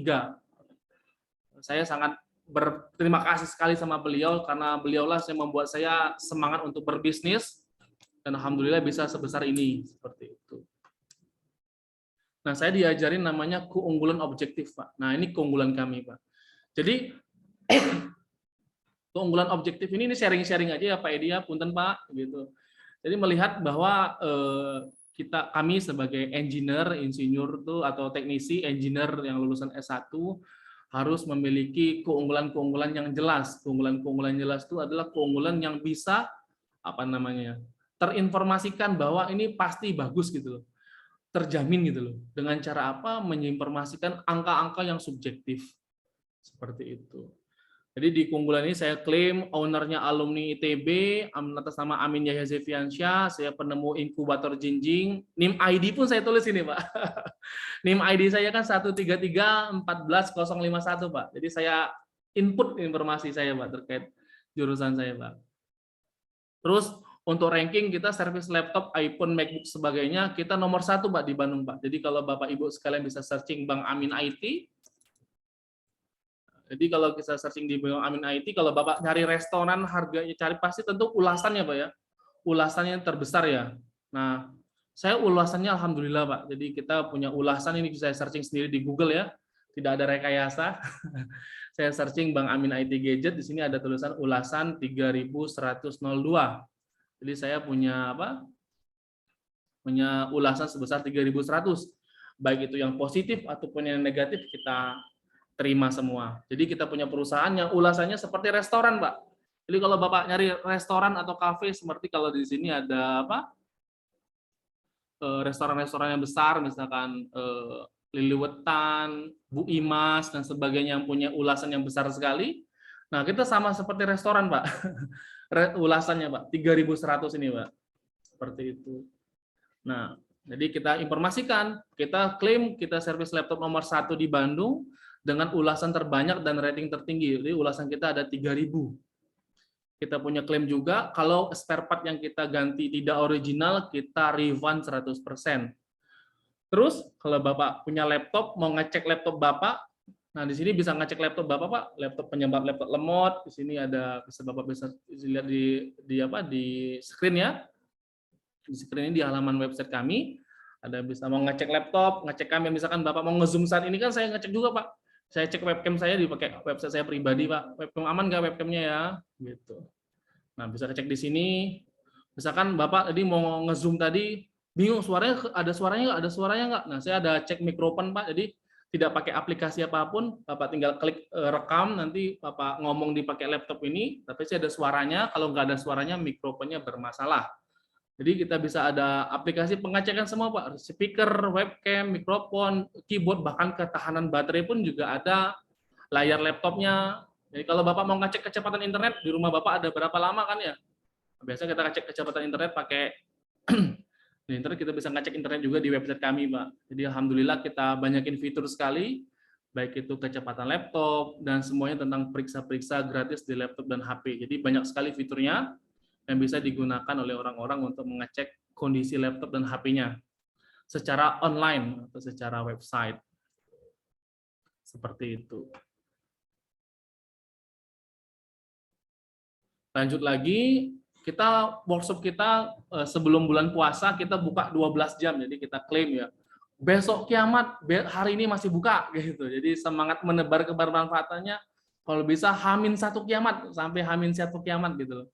Saya sangat berterima kasih sekali sama beliau, karena beliaulah yang membuat saya semangat untuk berbisnis, dan alhamdulillah bisa sebesar ini, seperti itu. Nah, saya diajarin namanya keunggulan objektif, Pak. Nah, ini keunggulan kami, Pak. Jadi keunggulan objektif ini sharing-sharing aja ya, Pak Edi ya, punten Pak, gitu. Jadi melihat bahwa kami sebagai engineer, insinyur tuh, atau teknisi engineer yang lulusan S1 harus memiliki keunggulan-keunggulan yang jelas. Keunggulan-keunggulan jelas itu adalah keunggulan yang bisa terinformasikan bahwa ini pasti bagus gitu loh. Terjamin gitu loh. Dengan cara apa? Menginformasikan angka-angka yang subjektif. Seperti itu. Jadi di keunggulan ini saya klaim ownernya alumni ITB, atas nama Amin Yahya Zefiansyah, saya penemu inkubator Jinjing, NIM ID pun saya tulis ini, Pak. NIM ID saya kan 133141051, Pak. Jadi saya input informasi saya, Pak, terkait jurusan saya, Pak. Terus untuk ranking kita servis laptop, iPhone, MacBook sebagainya, kita nomor 1, Pak, di Bandung, Pak. Jadi kalau Bapak Ibu sekalian bisa searching Bang Amin IT. Jadi kalau kita searching di Bang Amin IT, kalau Bapak nyari restoran harganya, cari pasti tentu ulasannya, Pak ya. Ulasannya terbesar ya. Nah, saya ulasannya alhamdulillah, Pak. Jadi kita punya ulasan ini, bisa searching sendiri di Google ya. Tidak ada rekayasa. Saya searching Bang Amin IT Gadget, di sini ada tulisan ulasan 3102. Jadi saya punya punya ulasan sebesar 3100. Baik itu yang positif ataupun yang negatif kita terima semua. Jadi kita punya perusahaan yang ulasannya seperti restoran, Pak. Jadi kalau Bapak nyari restoran atau kafe, seperti kalau di sini ada restoran-restoran yang besar, misalkan Liliwetan, Bu Imas, dan sebagainya yang punya ulasan yang besar sekali. Nah, kita sama seperti restoran, Pak. Ulasannya, Pak, 3100 ini, Pak. Seperti itu. Nah, jadi kita informasikan, kita klaim kita servis laptop nomor 1 di Bandung, dengan ulasan terbanyak dan rating tertinggi. Jadi ulasan kita ada 3000. Kita punya klaim juga, kalau spare part yang kita ganti tidak original, kita refund 100%. Terus, kalau Bapak punya laptop, mau ngecek laptop Bapak, nah di sini bisa ngecek laptop Bapak, Pak. Laptop penyebab laptop lemot, di sini ada, Bapak bisa lihat di screen ya. Di screen ini di halaman website kami, ada bisa mau ngecek laptop, ngecek kami, misalkan Bapak mau nge-zoom saat ini kan saya ngecek juga, Pak. Saya cek webcam saya dipakai website saya pribadi, Pak. Webcam aman nggak webcamnya ya? Gitu. Nah, bisa cek di sini. Misalkan Bapak tadi mau nge-zoom tadi, bingung suaranya ada suaranya nggak? Nah, saya ada cek mikrofon, Pak. Jadi tidak pakai aplikasi apapun, Bapak tinggal klik rekam, nanti Bapak ngomong dipakai laptop ini, tapi sih ada suaranya. Kalau nggak ada suaranya, mikrofonnya bermasalah. Jadi kita bisa ada aplikasi pengecekan semua, Pak. Speaker, webcam, mikrofon, keyboard, bahkan ketahanan baterai pun juga ada, layar laptopnya. Jadi kalau Bapak mau ngecek kecepatan internet, di rumah Bapak ada berapa lama kan ya? Biasanya kita ngecek kecepatan internet pakai di internet, kita bisa ngecek internet juga di website kami, Pak. Jadi alhamdulillah kita banyakin fitur sekali, baik itu kecepatan laptop, dan semuanya tentang periksa-periksa gratis di laptop dan HP. Jadi banyak sekali fiturnya yang bisa digunakan oleh orang-orang untuk mengecek kondisi laptop dan HP-nya secara online atau secara website. Seperti itu. Lanjut lagi, workshop kita sebelum bulan puasa kita buka 12 jam, jadi kita klaim ya. Besok kiamat, hari ini masih buka gitu. Jadi semangat menebar kebermanfaatannya, kalau bisa H-1 kiamat sampai H-1 kiamat gitu loh.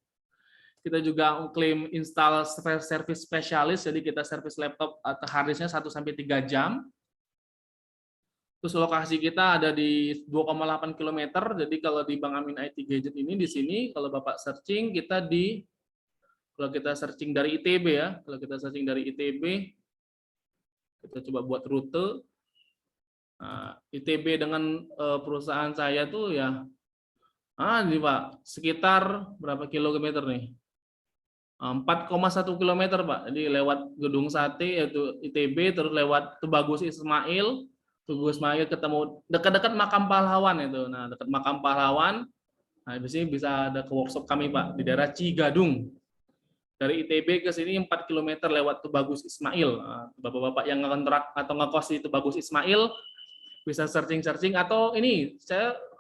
Kita juga klaim install service spesialis, jadi kita servis laptop atau harddisknya 1-3 jam. Terus lokasi kita ada di 2,8 km. Jadi kalau di Bang Amin IT Gadget ini di sini kalau Bapak searching kita kalau kita searching dari ITB ya, kalau kita searching dari ITB kita coba buat rute. Nah, ITB dengan perusahaan saya tuh ya ini Pak, sekitar berapa kilometer nih? 4,1 km Pak. Jadi lewat Gedung Sate yaitu ITB, terus lewat Tubagus Ismail ketemu dekat-dekat Makam Pahlawan itu. Nah, dekat Makam Pahlawan. Nah, di sini bisa ada ke workshop kami Pak di daerah Cigadung. Dari ITB ke sini 4 km lewat Tubagus Ismail. Nah, Bapak-bapak yang ngontrak atau ngekos di Tubagus Ismail bisa searching atau ini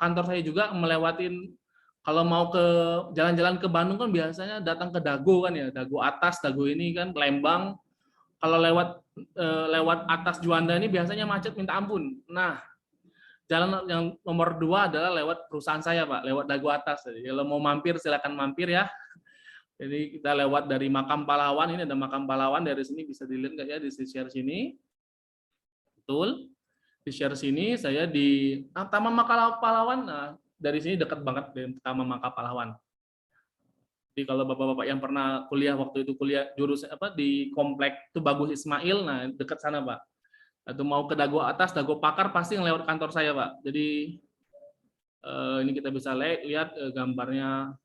kantor saya juga melewatin. Kalau mau ke jalan-jalan ke Bandung kan biasanya datang ke Dago kan ya, Dago atas, Dago ini kan Lembang. Kalau lewat atas Juanda ini biasanya macet minta ampun. Nah, jalan yang nomor 2 adalah lewat perusahaan saya Pak, lewat Dago atas. Jadi kalau mau mampir silakan mampir ya. Jadi kita lewat dari Makam Pahlawan, ini ada Makam Pahlawan, dari sini bisa dilihat nggak ya, di share sini. Betul. Di share sini saya di Taman Makam Pahlawan. Nah, dari sini dekat banget dengan Taman Makam Pahlawan. Jadi kalau bapak-bapak yang pernah kuliah waktu itu kuliah jurusan di komplek Tubagus Ismail, nah dekat sana Pak. Atau mau ke Dago atas, Dago Pakar pasti yang lewat kantor saya Pak. Jadi ini kita bisa lihat gambarnya.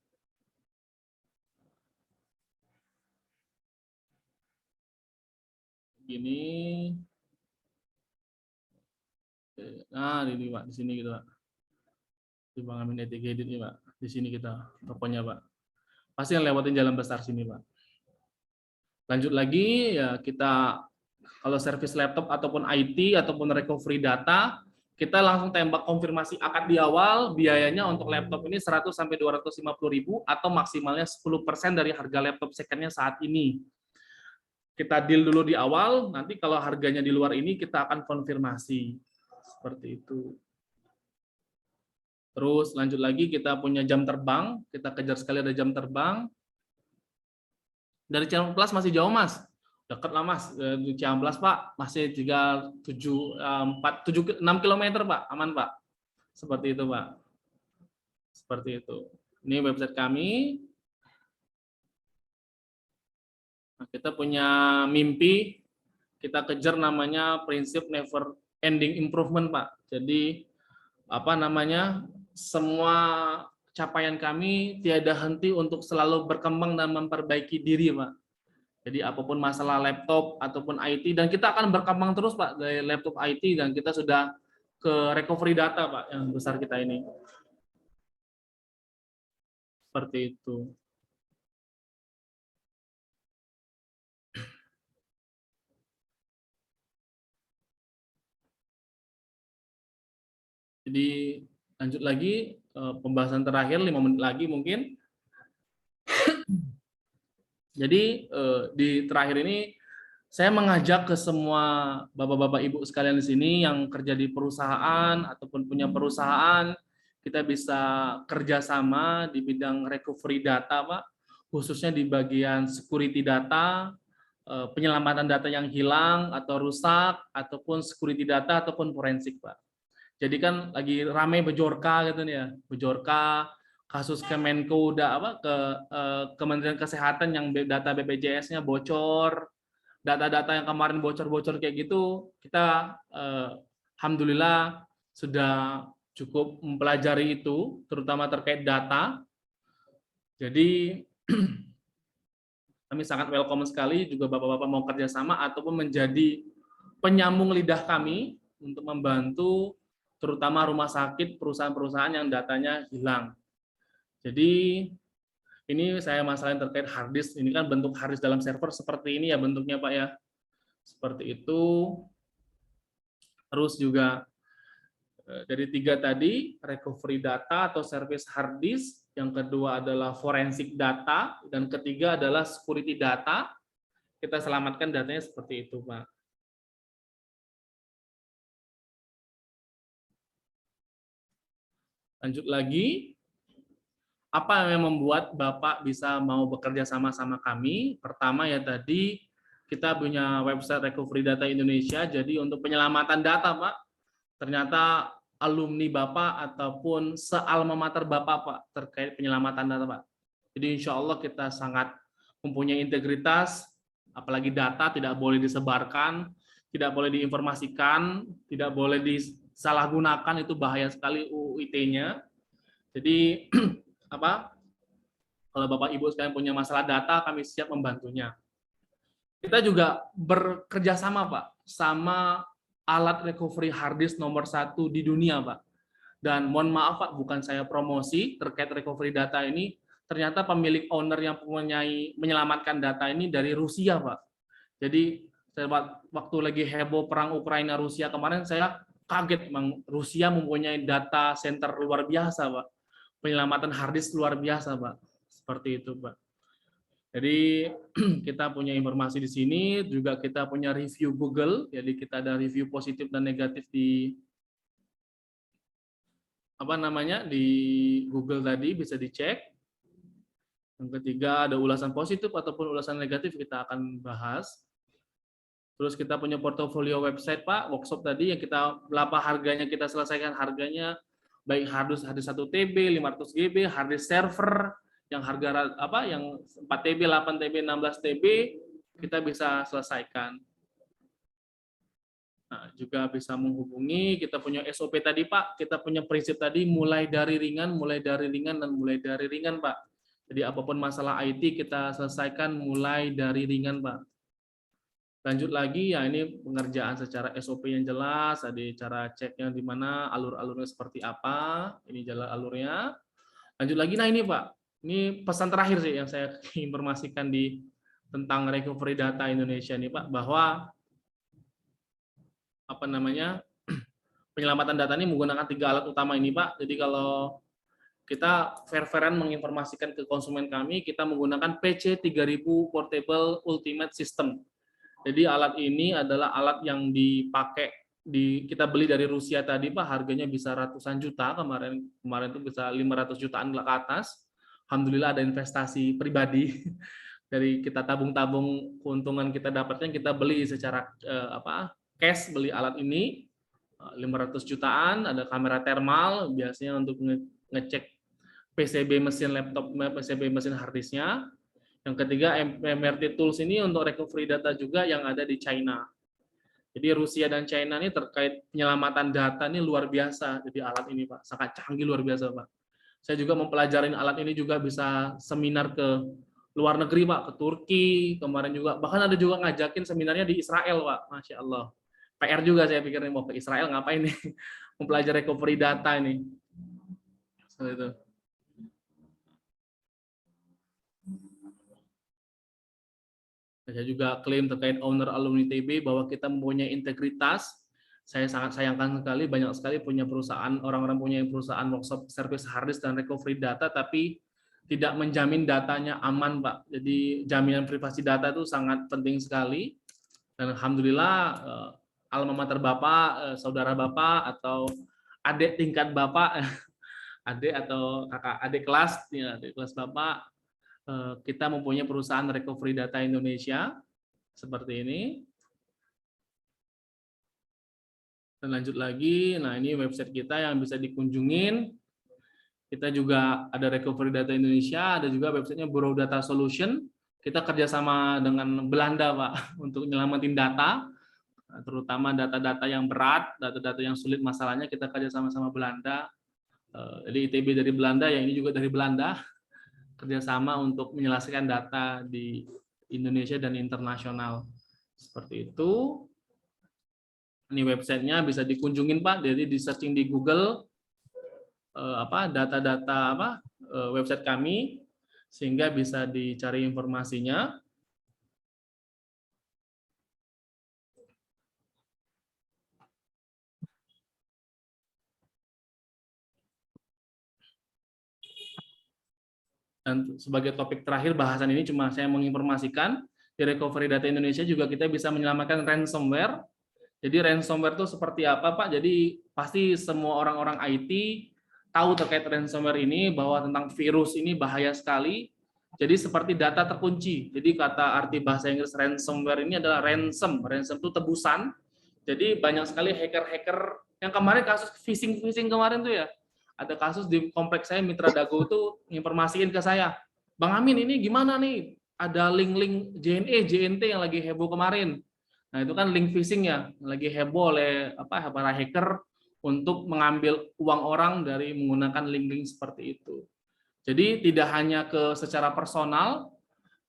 Gini. Nah ini Pak, di sini gitu Pak. Di Bang Amin IT Gadget ini Pak, di sini kita tokonya Pak. Pasti yang lewatin jalan besar sini Pak. Lanjut lagi ya, kita kalau servis laptop ataupun IT ataupun recovery data, kita langsung tembak konfirmasi akad di awal. Biayanya untuk laptop ini 100 sampai 250.000 atau maksimalnya 10% dari harga laptop secondnya saat ini. Kita deal dulu di awal, nanti kalau harganya di luar ini kita akan konfirmasi. Seperti itu. Terus lanjut lagi kita punya jam terbang, kita kejar sekali ada jam terbang. Dari Ciamplas masih jauh Mas, dekat lah Mas. Di Ciamplas Pak masih 6 km Pak, aman Pak. Seperti itu Pak. Seperti itu. Ini website kami. Nah, kita punya mimpi, kita kejar namanya prinsip never ending improvement Pak. Jadi semua capaian kami tiada henti untuk selalu berkembang dan memperbaiki diri, Pak. Jadi apapun masalah laptop ataupun IT, dan kita akan berkembang terus, Pak, dari laptop IT, dan kita sudah ke recovery data, Pak, yang besar kita ini. Seperti itu. Jadi lanjut lagi, pembahasan terakhir 5 menit lagi mungkin. Jadi di terakhir ini saya mengajak ke semua bapak-bapak ibu sekalian di sini yang kerja di perusahaan ataupun punya perusahaan, kita bisa kerjasama di bidang recovery data, Pak, khususnya di bagian security data, penyelamatan data yang hilang atau rusak, ataupun security data ataupun forensik, Pak. Jadi kan lagi ramai Bejorka gitu nih ya, Bejorka, kasus Kemenko Kementerian Kesehatan yang data BPJS-nya bocor, data-data yang kemarin bocor-bocor kayak gitu, kita alhamdulillah sudah cukup mempelajari itu, terutama terkait data. Jadi kami sangat welcome sekali juga bapak-bapak mau kerjasama ataupun menjadi penyambung lidah kami untuk membantu terutama rumah sakit, perusahaan-perusahaan yang datanya hilang. Jadi ini saya masalah yang terkait hard disk. Ini kan bentuk hard disk dalam server seperti ini ya bentuknya Pak ya. Seperti itu. Terus juga dari 3 tadi, recovery data atau service hard disk. Yang kedua adalah forensik data. Dan ketiga adalah security data. Kita selamatkan datanya seperti itu Pak. Lanjut lagi, apa yang membuat Bapak bisa mau bekerja sama-sama kami? Pertama ya tadi, kita punya website Recovery Data Indonesia, jadi untuk penyelamatan data Pak, ternyata alumni Bapak ataupun sealma mater Bapak, Pak, terkait penyelamatan data, Pak. Jadi insya Allah kita sangat mempunyai integritas, apalagi data tidak boleh disebarkan, tidak boleh diinformasikan, tidak boleh disalahgunakan, itu bahaya sekali UIT-nya. Jadi apa? Kalau Bapak Ibu sekalian punya masalah data, kami siap membantunya. Kita juga bekerja sama, Pak, sama alat recovery hard disk nomor 1 di dunia, Pak. Dan mohon maaf, Pak, bukan saya promosi terkait recovery data ini, ternyata pemilik owner yang mempunyai menyelamatkan data ini dari Rusia, Pak. Jadi waktu lagi heboh perang Ukraina Rusia kemarin, saya kaget, Bang. Rusia mempunyai data center luar biasa, Pak. Penyelamatan hard disk luar biasa, Pak. Seperti itu, Pak. Jadi kita punya informasi di sini, juga kita punya review Google, jadi kita ada review positif dan negatif di di Google tadi, bisa dicek. Yang ketiga ada ulasan positif ataupun ulasan negatif, kita akan bahas. Terus kita punya portofolio website, Pak, workshop tadi yang kita berapa harganya, kita selesaikan harganya, baik harddisk 1 TB, 500 GB, harddisk server yang harga yang 4 TB, 8 TB, 16 TB kita bisa selesaikan. Nah, juga bisa menghubungi, kita punya SOP tadi, Pak, kita punya prinsip tadi mulai dari ringan, dan mulai dari ringan, Pak. Jadi apapun masalah IT kita selesaikan mulai dari ringan, Pak. Lanjut lagi, ya ini pengerjaan secara SOP yang jelas, ada cara ceknya di mana, alur-alurnya seperti apa, ini jalan alurnya. Lanjut lagi, nah ini Pak, ini pesan terakhir sih yang saya informasikan tentang recovery data Indonesia nih Pak, bahwa penyelamatan data ini menggunakan 3 alat utama ini Pak. Jadi kalau kita fair-fairan menginformasikan ke konsumen kami, kita menggunakan PC 3000 Portable Ultimate System. Jadi alat ini adalah alat yang dipakai kita beli dari Rusia tadi Pak, harganya bisa ratusan juta, kemarin itu bisa 500 jutaan ke atas. Alhamdulillah ada investasi pribadi dari kita tabung-tabung, keuntungan kita dapatnya kita beli secara cash, beli alat ini 500 jutaan, ada kamera thermal biasanya untuk ngecek PCB mesin laptop, PCB mesin harddisknya. Yang ketiga MRT tools ini untuk recovery data juga yang ada di China. Jadi Rusia dan China ini terkait penyelamatan data ini luar biasa. Jadi alat ini Pak sangat canggih, luar biasa Pak. Saya juga mempelajari alat ini, juga bisa seminar ke luar negeri Pak, ke Turki kemarin juga. Bahkan ada juga ngajakin seminarnya di Israel Pak. Masya Allah. PR juga saya pikirnya mau ke Israel ngapain nih mempelajari recovery data ini. Seperti itu. Saya juga klaim terkait owner alumni TB bahwa kita mempunyai integritas. Saya sangat sayangkan sekali, banyak sekali punya perusahaan, orang-orang punya perusahaan workshop service harddisk dan recovery data, tapi tidak menjamin datanya aman, Pak. Jadi jaminan privasi data itu sangat penting sekali. Dan alhamdulillah alma mater Bapak, saudara Bapak atau adik tingkat Bapak, adik atau kakak adik kelas, ya, adik kelas Bapak, kita mempunyai perusahaan recovery data Indonesia seperti ini. Dan lanjut lagi, nah ini website kita yang bisa dikunjungin. Kita juga ada recovery data Indonesia, ada juga websitenya Bureau Data Solution. Kita kerjasama dengan Belanda Pak untuk nyelamatin data, terutama data-data yang berat, data-data yang sulit masalahnya kita kerjasama sama Belanda. Jadi ITB dari Belanda, yang ini juga dari Belanda, kerjasama untuk menyelesaikan data di Indonesia dan internasional. Seperti itu. Ini websitenya bisa dikunjungin Pak, jadi di searching di Google data-data website kami, sehingga bisa dicari informasinya. Dan sebagai topik terakhir bahasan ini cuma saya menginformasikan, di Recovery Data Indonesia juga kita bisa menyelamatkan ransomware. Jadi ransomware itu seperti apa Pak? Jadi pasti semua orang-orang IT tahu terkait ransomware ini, bahwa tentang virus ini bahaya sekali. Jadi seperti data terkunci. Jadi kata arti bahasa Inggris ransomware ini adalah ransom. Ransom itu tebusan. Jadi banyak sekali hacker-hacker Yang kemarin kasus phishing kemarin tuh ya, ada kasus di kompleks saya Mitra Dago tuh informasiin ke saya, Bang Amin ini gimana nih? Ada link-link JNE, JNT yang lagi heboh kemarin. Nah itu kan link phishing ya, lagi heboh oleh para hacker untuk mengambil uang orang dari menggunakan link-link seperti itu. Jadi tidak hanya secara personal,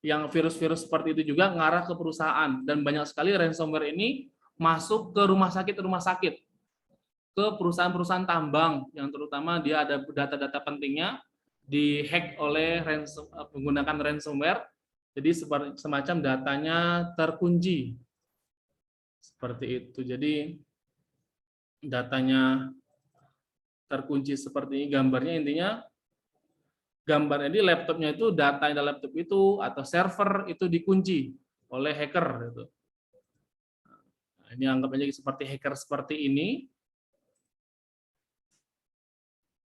yang virus-virus seperti itu juga ngarah ke perusahaan, dan banyak sekali ransomware ini masuk ke rumah sakit, ke perusahaan-perusahaan tambang yang terutama dia ada data-data pentingnya dihack oleh menggunakan ransomware, jadi semacam datanya terkunci seperti itu. Jadi datanya terkunci seperti ini gambarnya, intinya gambarnya di laptopnya itu, data yang dalam laptop itu atau server itu dikunci oleh hacker gitu. Nah, ini anggap aja seperti hacker seperti ini.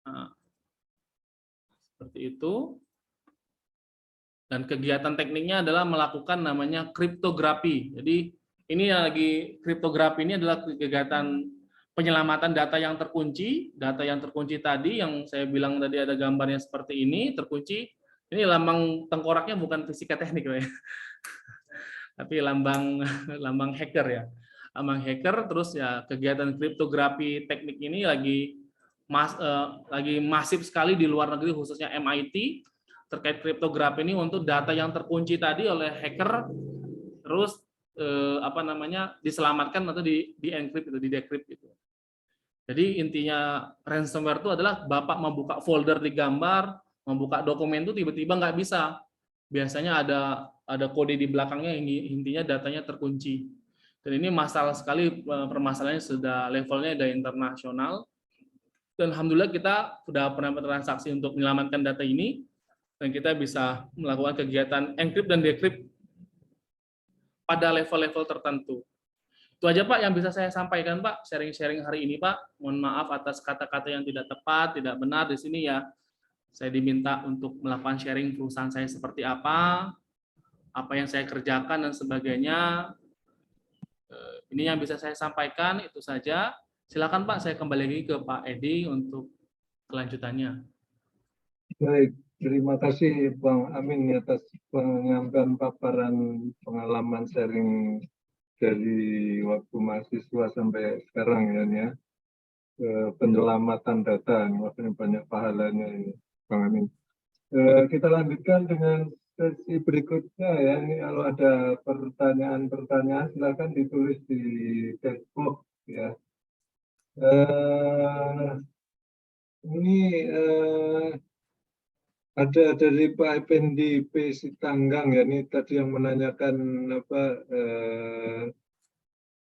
Nah, seperti itu. Dan kegiatan tekniknya adalah melakukan namanya kriptografi. Jadi ini lagi kriptografi ini adalah kegiatan penyelamatan data yang terkunci. Data yang terkunci tadi yang saya bilang tadi ada gambarnya seperti ini, terkunci. Ini lambang tengkoraknya bukan fisika teknik ya. Tapi lambang hacker ya. Lambang hacker, terus ya kegiatan kriptografi teknik ini lagi masif sekali di luar negeri, khususnya MIT, terkait kriptografi ini untuk data yang terkunci tadi oleh hacker, terus diselamatkan atau di encrypt itu, di decrypt itu. Jadi intinya ransomware itu adalah Bapak membuka folder di gambar, membuka dokumen itu tiba-tiba nggak bisa. Biasanya ada kode di belakangnya, intinya datanya terkunci. Dan ini masalah sekali, permasalahannya sudah levelnya dari internasional. Dan alhamdulillah kita sudah pernah bertransaksi untuk menyelamatkan data ini, dan kita bisa melakukan kegiatan encrypt dan decrypt pada level-level tertentu. Itu aja Pak yang bisa saya sampaikan Pak, sharing-sharing hari ini Pak. Mohon maaf atas kata-kata yang tidak tepat, tidak benar di sini ya. Saya diminta untuk melakukan sharing perusahaan saya seperti apa yang saya kerjakan dan sebagainya. Ini yang bisa saya sampaikan, itu saja. Silakan Pak, saya kembali lagi ke Pak Edi untuk kelanjutannya. Baik, terima kasih Bang Amin atas penyampaian paparan pengalaman sharing dari waktu mahasiswa sampai sekarang ya, penyelamatan data, maksudnya banyak pahalanya ini Bang Amin. Kita lanjutkan dengan sesi berikutnya ya. Ini kalau ada pertanyaan-pertanyaan silakan ditulis di Facebook ya. Ini ada dari Pak Effendi P. Sitanggang ya, ini tadi yang menanyakan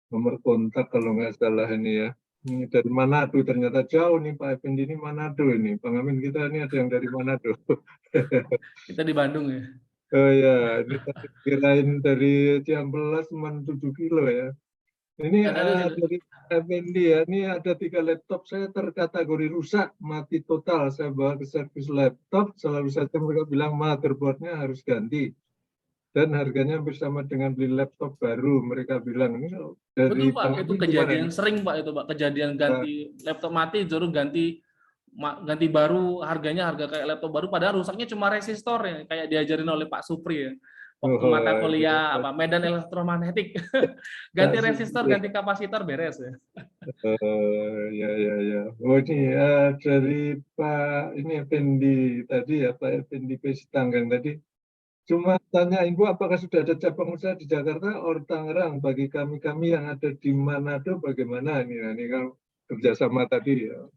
nomor kontak kalau nggak salah ini ya. Ini dari Manado, ternyata jauh nih Pak Effendi, ini Manado ini. Bang Amin, kita ini ada yang dari Manado. Kita di Bandung ya. Oh ya, ini tadi kirain dari Ciampelas cuma 7 kilo ya. Ini dari Effendi ya, ini ada 3 laptop saya terkategori rusak, mati total. Saya bawa ke servis laptop, selalu saja mereka bilang motherboardnya harus ganti. Dan harganya bersama dengan beli laptop baru, mereka bilang. Ini dari betul Pak, itu kejadian sering Pak itu Pak, kejadian ganti laptop mati, juru ganti baru, harganya harga kayak laptop baru, padahal rusaknya cuma resistor ya, kayak diajarin oleh Pak Supri ya. Waktu mata kuliah medan elektromagnetik, ganti resistor, ganti kapasitor, beres ya. Ya. Oh ini dari Pak ini Effendi tadi ya, Pak Effendi P. Sitanggang tadi. Cuma tanyain Bu, apakah sudah ada cabang usaha di Jakarta or Tangerang bagi kami yang ada di Manado bagaimana ini? Nah, ini kalau kerjasama tadi ya.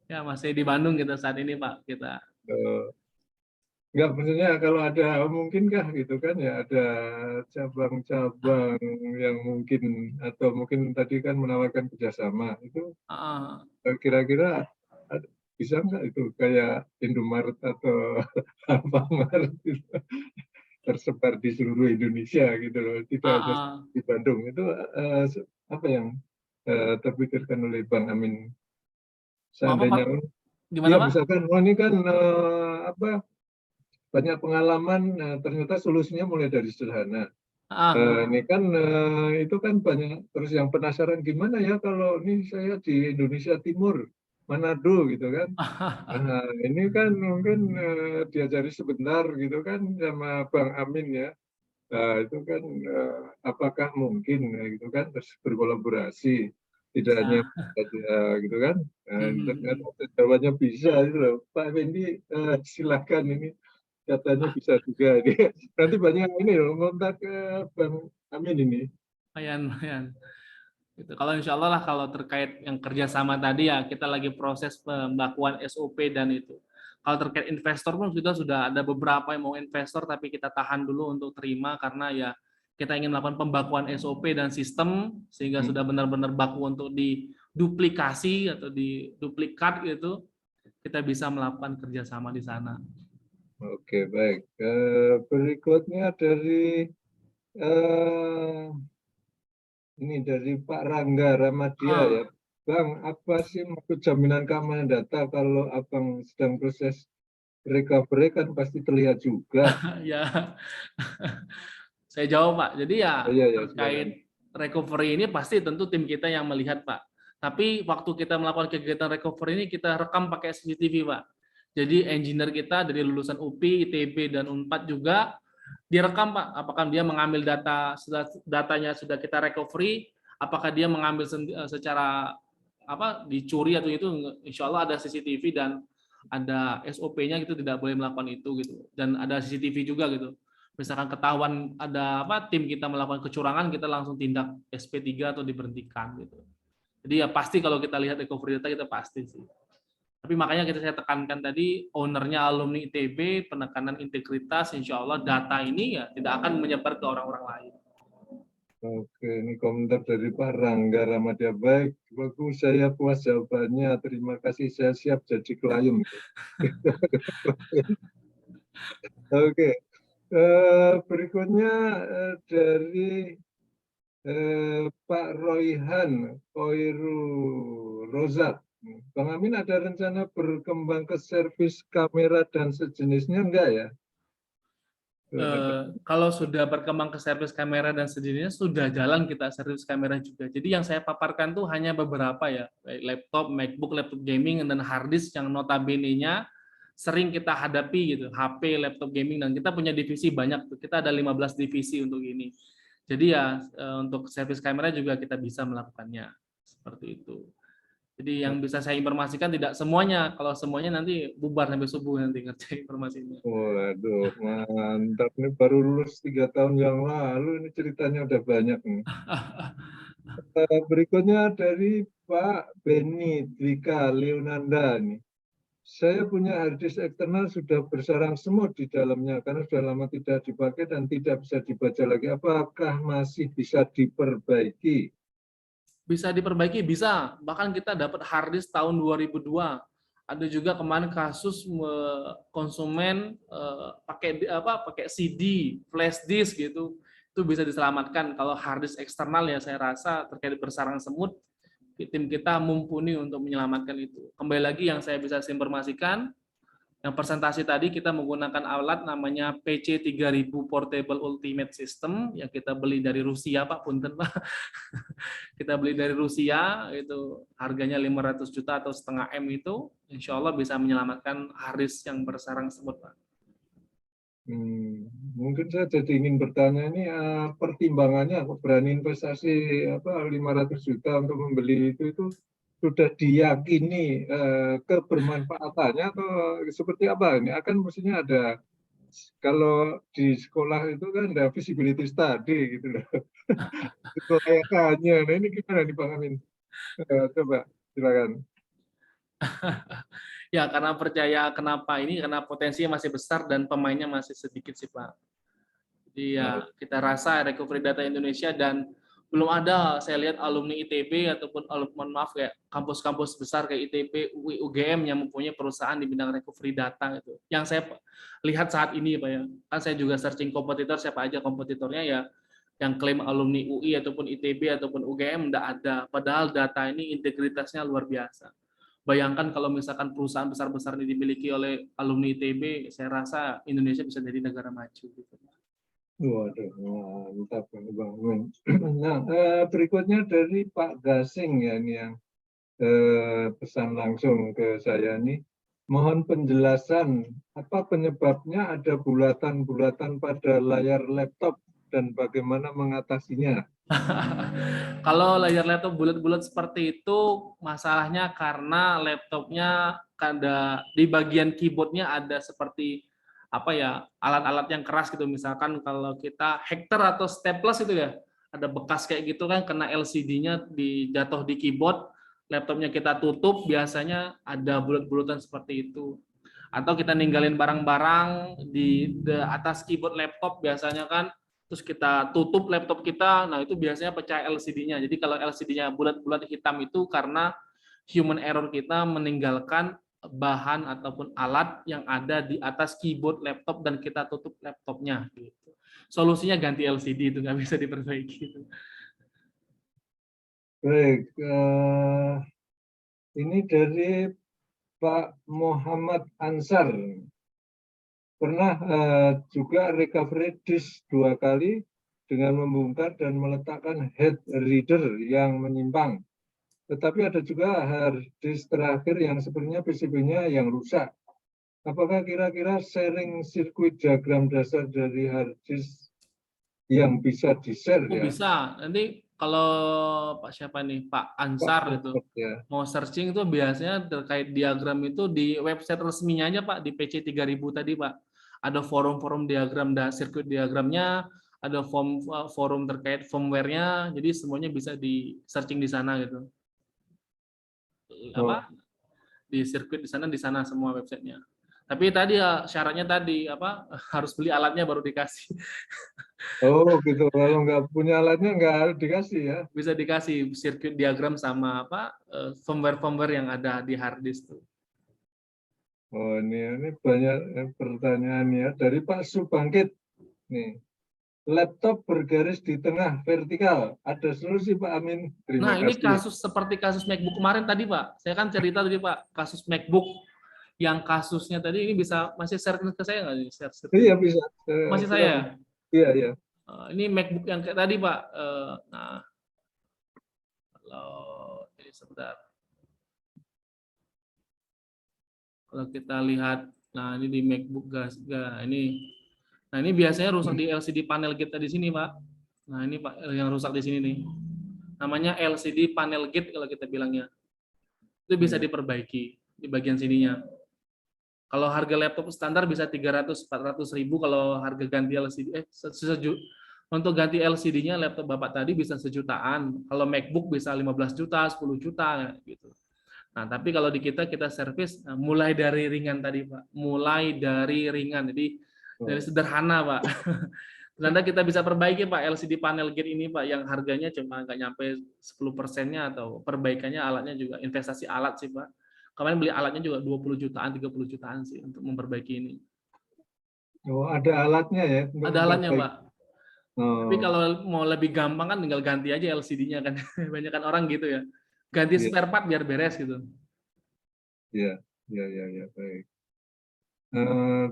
Ya masih di Bandung kita saat ini Pak, kita. Enggak, maksudnya kalau ada mungkinkah gitu kan ya, ada cabang-cabang yang mungkin, atau mungkin tadi kan menawarkan kerjasama itu kira-kira bisa nggak itu kayak Indomaret atau Alfamart gitu, tersebar di seluruh Indonesia gitu loh, tidak hanya di Bandung. Itu apa yang terpikirkan oleh Bang Amin? Seandainya gimana Pak? Misalkan ini kan banyak pengalaman, ternyata solusinya mulai dari sederhana. Ah, Ini kan itu kan banyak, terus yang penasaran gimana ya kalau ini saya di Indonesia Timur, Manado gitu kan. Nah, ini kan mungkin diajari sebentar gitu kan sama Bang Amin ya. Nah, itu kan apakah mungkin gitu kan terus berkolaborasi tidak hanya bisa. saja gitu kan. Nah, ternyata Hmm. jawabannya bisa itu loh. Pak Fendi silakan ini katanya bisa juga ini. Nanti banyak ini loh ngontak ke Bang Amin ini. Lumayan, lumayan. Gitu. Kalau insya Allah lah kalau terkait yang kerjasama tadi ya kita lagi proses pembakuan SOP dan itu. Kalau terkait investor pun kita sudah ada beberapa yang mau investor tapi kita tahan dulu untuk terima karena ya kita ingin melakukan pembakuan SOP dan sistem sehingga Hmm, sudah benar-benar baku untuk diduplikasi atau diduplikat gitu kita bisa melakukan kerjasama di sana. Oke, baik. Berikutnya dari eh, ini dari Pak Rangga Ramadia ya. Ah, Bang, apa sih maksud jaminan keamanan data kalau Abang sedang proses recovery kan pasti terlihat juga. ya, saya jawab Pak. Jadi Oh, ya iya, ya, silakan. terkait recovery ini pasti tentu tim kita yang melihat Pak. Tapi waktu kita melakukan kegiatan recovery ini kita rekam pakai CCTV Pak. Jadi engineer kita dari lulusan UPI, ITB dan Unpad juga direkam Pak. Apakah dia mengambil datanya sudah kita recovery, apakah dia mengambil secara apa dicuri atau itu, insya Allah ada CCTV dan ada SOP-nya gitu, tidak boleh melakukan itu gitu. Dan ada CCTV juga gitu. Misalkan ketahuan ada apa tim kita melakukan kecurangan, kita langsung tindak SP3 atau diberhentikan gitu. Jadi ya pasti kalau kita lihat recovery data kita pasti sih. Tapi makanya saya tekankan tadi, ownernya alumni ITB, penekanan integritas, insya Allah data ini ya tidak akan menyebar ke orang-orang lain. Oke, ini komentar dari Pak Rangga Ramadia. Baik, bagus, saya puas jawabannya. Terima kasih, saya siap jadi klien. Oke, berikutnya dari Pak Royhan Koiru Rozak. Bang Amin ada rencana berkembang ke servis kamera dan sejenisnya enggak ya? Kalau sudah berkembang ke servis kamera dan sejenisnya sudah jalan kita servis kamera juga. Jadi yang saya paparkan tuh hanya beberapa ya, laptop, MacBook, laptop gaming dan hard disk yang notabene-nya sering kita hadapi gitu, HP, laptop gaming dan kita punya divisi banyak tuh. Kita ada 15 divisi untuk ini. Jadi ya untuk servis kamera juga kita bisa melakukannya seperti itu. Jadi yang bisa saya informasikan tidak semuanya. Kalau semuanya nanti bubar sampai subuh nanti ngerjain informasinya. Waduh, mantap. Ini baru lulus 3 tahun yang lalu, ini ceritanya udah banyak nih. Berikutnya dari Pak Beni Dwika Leonanda nih. Saya punya hard disk eksternal sudah bersarang semut di dalamnya karena sudah lama tidak dipakai dan tidak bisa dibaca lagi. Apakah masih bisa diperbaiki? Bisa diperbaiki, bisa. Bahkan kita dapat hard disk tahun 2002. Ada juga kemarin kasus konsumen pakai CD, flash disk gitu. Itu bisa diselamatkan. Kalau hard disk eksternal ya saya rasa terkait bersarang semut, tim kita mumpuni untuk menyelamatkan itu. Kembali lagi yang saya bisa informasikan, yang presentasi tadi kita menggunakan alat namanya PC3000 Portable Ultimate System yang kita beli dari Rusia, Pak, punten Pak. Kita beli dari Rusia, itu harganya 500 juta atau setengah M itu, insya Allah bisa menyelamatkan haris yang bersarang semut, Pak. Mungkin saya jadi ingin bertanya ini pertimbangannya aku berani investasi 500 juta untuk membeli itu sudah diyakini kebermanfaatannya atau seperti apa ini akan mestinya ada kalau di sekolah itu kan ada visibility study gitu loh itu kelayakannya. Nah ini gimana nih Bang Amin? Coba silakan. Ya, karena percaya kenapa ini, karena potensinya masih besar dan pemainnya masih sedikit sih, Pak. Jadi ya kita rasa recovery data Indonesia dan belum ada saya lihat alumni ITB ataupun mohon maaf kayak kampus-kampus besar kayak ITB, UI, UGM yang mempunyai perusahaan di bidang recovery data itu. Yang saya lihat saat ini Pak ya. Kan saya juga searching kompetitor siapa aja kompetitornya ya yang klaim alumni UI ataupun ITB ataupun UGM enggak ada. Padahal data ini integritasnya luar biasa. Bayangkan kalau misalkan perusahaan besar-besar ini dimiliki oleh alumni ITB, saya rasa Indonesia bisa jadi negara maju gitu. Waduh, mantap Bang Min. Nah, berikutnya dari Pak Gasing ya, ini yang pesan langsung ke saya nih. Mohon penjelasan apa penyebabnya ada bulatan-bulatan pada layar laptop dan bagaimana mengatasinya. Kalau layar laptop bulat-bulat seperti itu, masalahnya karena laptopnya ada di bagian keyboardnya ada seperti apa ya, alat-alat yang keras gitu. Misalkan kalau kita hektar atau staples itu ya, ada bekas kayak gitu kan, kena LCD-nya jatuh di keyboard, laptopnya kita tutup, biasanya ada bulat-bulatan seperti itu. Atau kita ninggalin barang-barang di atas keyboard laptop biasanya kan, terus kita tutup laptop kita, nah itu biasanya pecah LCD-nya. Jadi kalau LCD-nya bulat-bulat hitam itu karena human error kita meninggalkan bahan ataupun alat yang ada di atas keyboard laptop dan kita tutup laptopnya. Gitu. Solusinya ganti LCD, itu nggak bisa diperbaiki. Baik, ini dari Pak Muhammad Ansar. Pernah juga recovery disk 2 kali dengan membongkar dan meletakkan head reader yang menyimpang. Tetapi ada juga hard disk terakhir yang sebenarnya PCB-nya yang rusak. Apakah kira-kira sharing sirkuit diagram dasar dari hard disk yang bisa di-share Oh ya? bisa, nanti kalau Pak siapa nih, Pak Ansar gitu, Ya. mau searching itu biasanya terkait diagram itu di website resminya aja Pak, di PC 3000 tadi Pak. Ada forum-forum diagram dan sirkuit diagramnya, ada forum terkait firmware-nya, jadi semuanya bisa di searching di sana gitu. Oh, Apa? Di sirkuit di sana semua websitenya. Tapi tadi ya syaratnya tadi apa? Harus beli alatnya baru dikasih. oh gitu. Kalau nggak punya alatnya nggak harus dikasih ya. Bisa dikasih sirkuit diagram sama apa firmware yang ada di hard disk tuh. Oh ini banyak pertanyaan ya dari Pak Subangkit nih. Laptop bergaris di tengah vertikal. Ada solusi Pak Amin. Terima Nah, ini kasih. kasus seperti kasus MacBook kemarin tadi, Pak. Saya kan cerita tadi, Pak, kasus MacBook yang kasusnya tadi ini bisa masih share ke saya nggak nih? Share Iya screen. bisa. Masih Silakan. saya. Iya iya. Ini MacBook yang kayak tadi, Pak. Nah, kalau ini sebentar. Kalau kita lihat, nah ini di MacBook ini. Nah, ini biasanya rusak di LCD panel kita di sini, Pak. Nah, ini Pak yang rusak di sini nih. Namanya LCD panel gate kalau kita bilangnya. Itu bisa diperbaiki di bagian sininya. Kalau harga laptop standar bisa 300-400 ribu, kalau harga ganti LCD untuk ganti LCD-nya laptop Bapak tadi bisa sejutaan. Kalau MacBook bisa 15 juta, 10 juta gitu. Nah, tapi kalau di kita servis mulai dari ringan tadi, Pak. Mulai dari ringan. Jadi dari sederhana, Pak. Ternyata kita bisa perbaiki, Pak, LCD panel gate ini, Pak, yang harganya cuma nggak nyampe 10%-nya, atau perbaikannya alatnya juga investasi alat sih, Pak. Kemarin beli alatnya juga 20 jutaan, 30 jutaan sih untuk memperbaiki ini. Oh, ada alatnya ya untuk Ada alatnya, memperbaiki. Pak. Tapi Oh, kalau mau lebih gampang kan tinggal ganti aja LCD-nya kan. Banyak kan orang gitu ya. Ganti iya, spare part biar beres gitu. iya, iya, iya, iya, baik.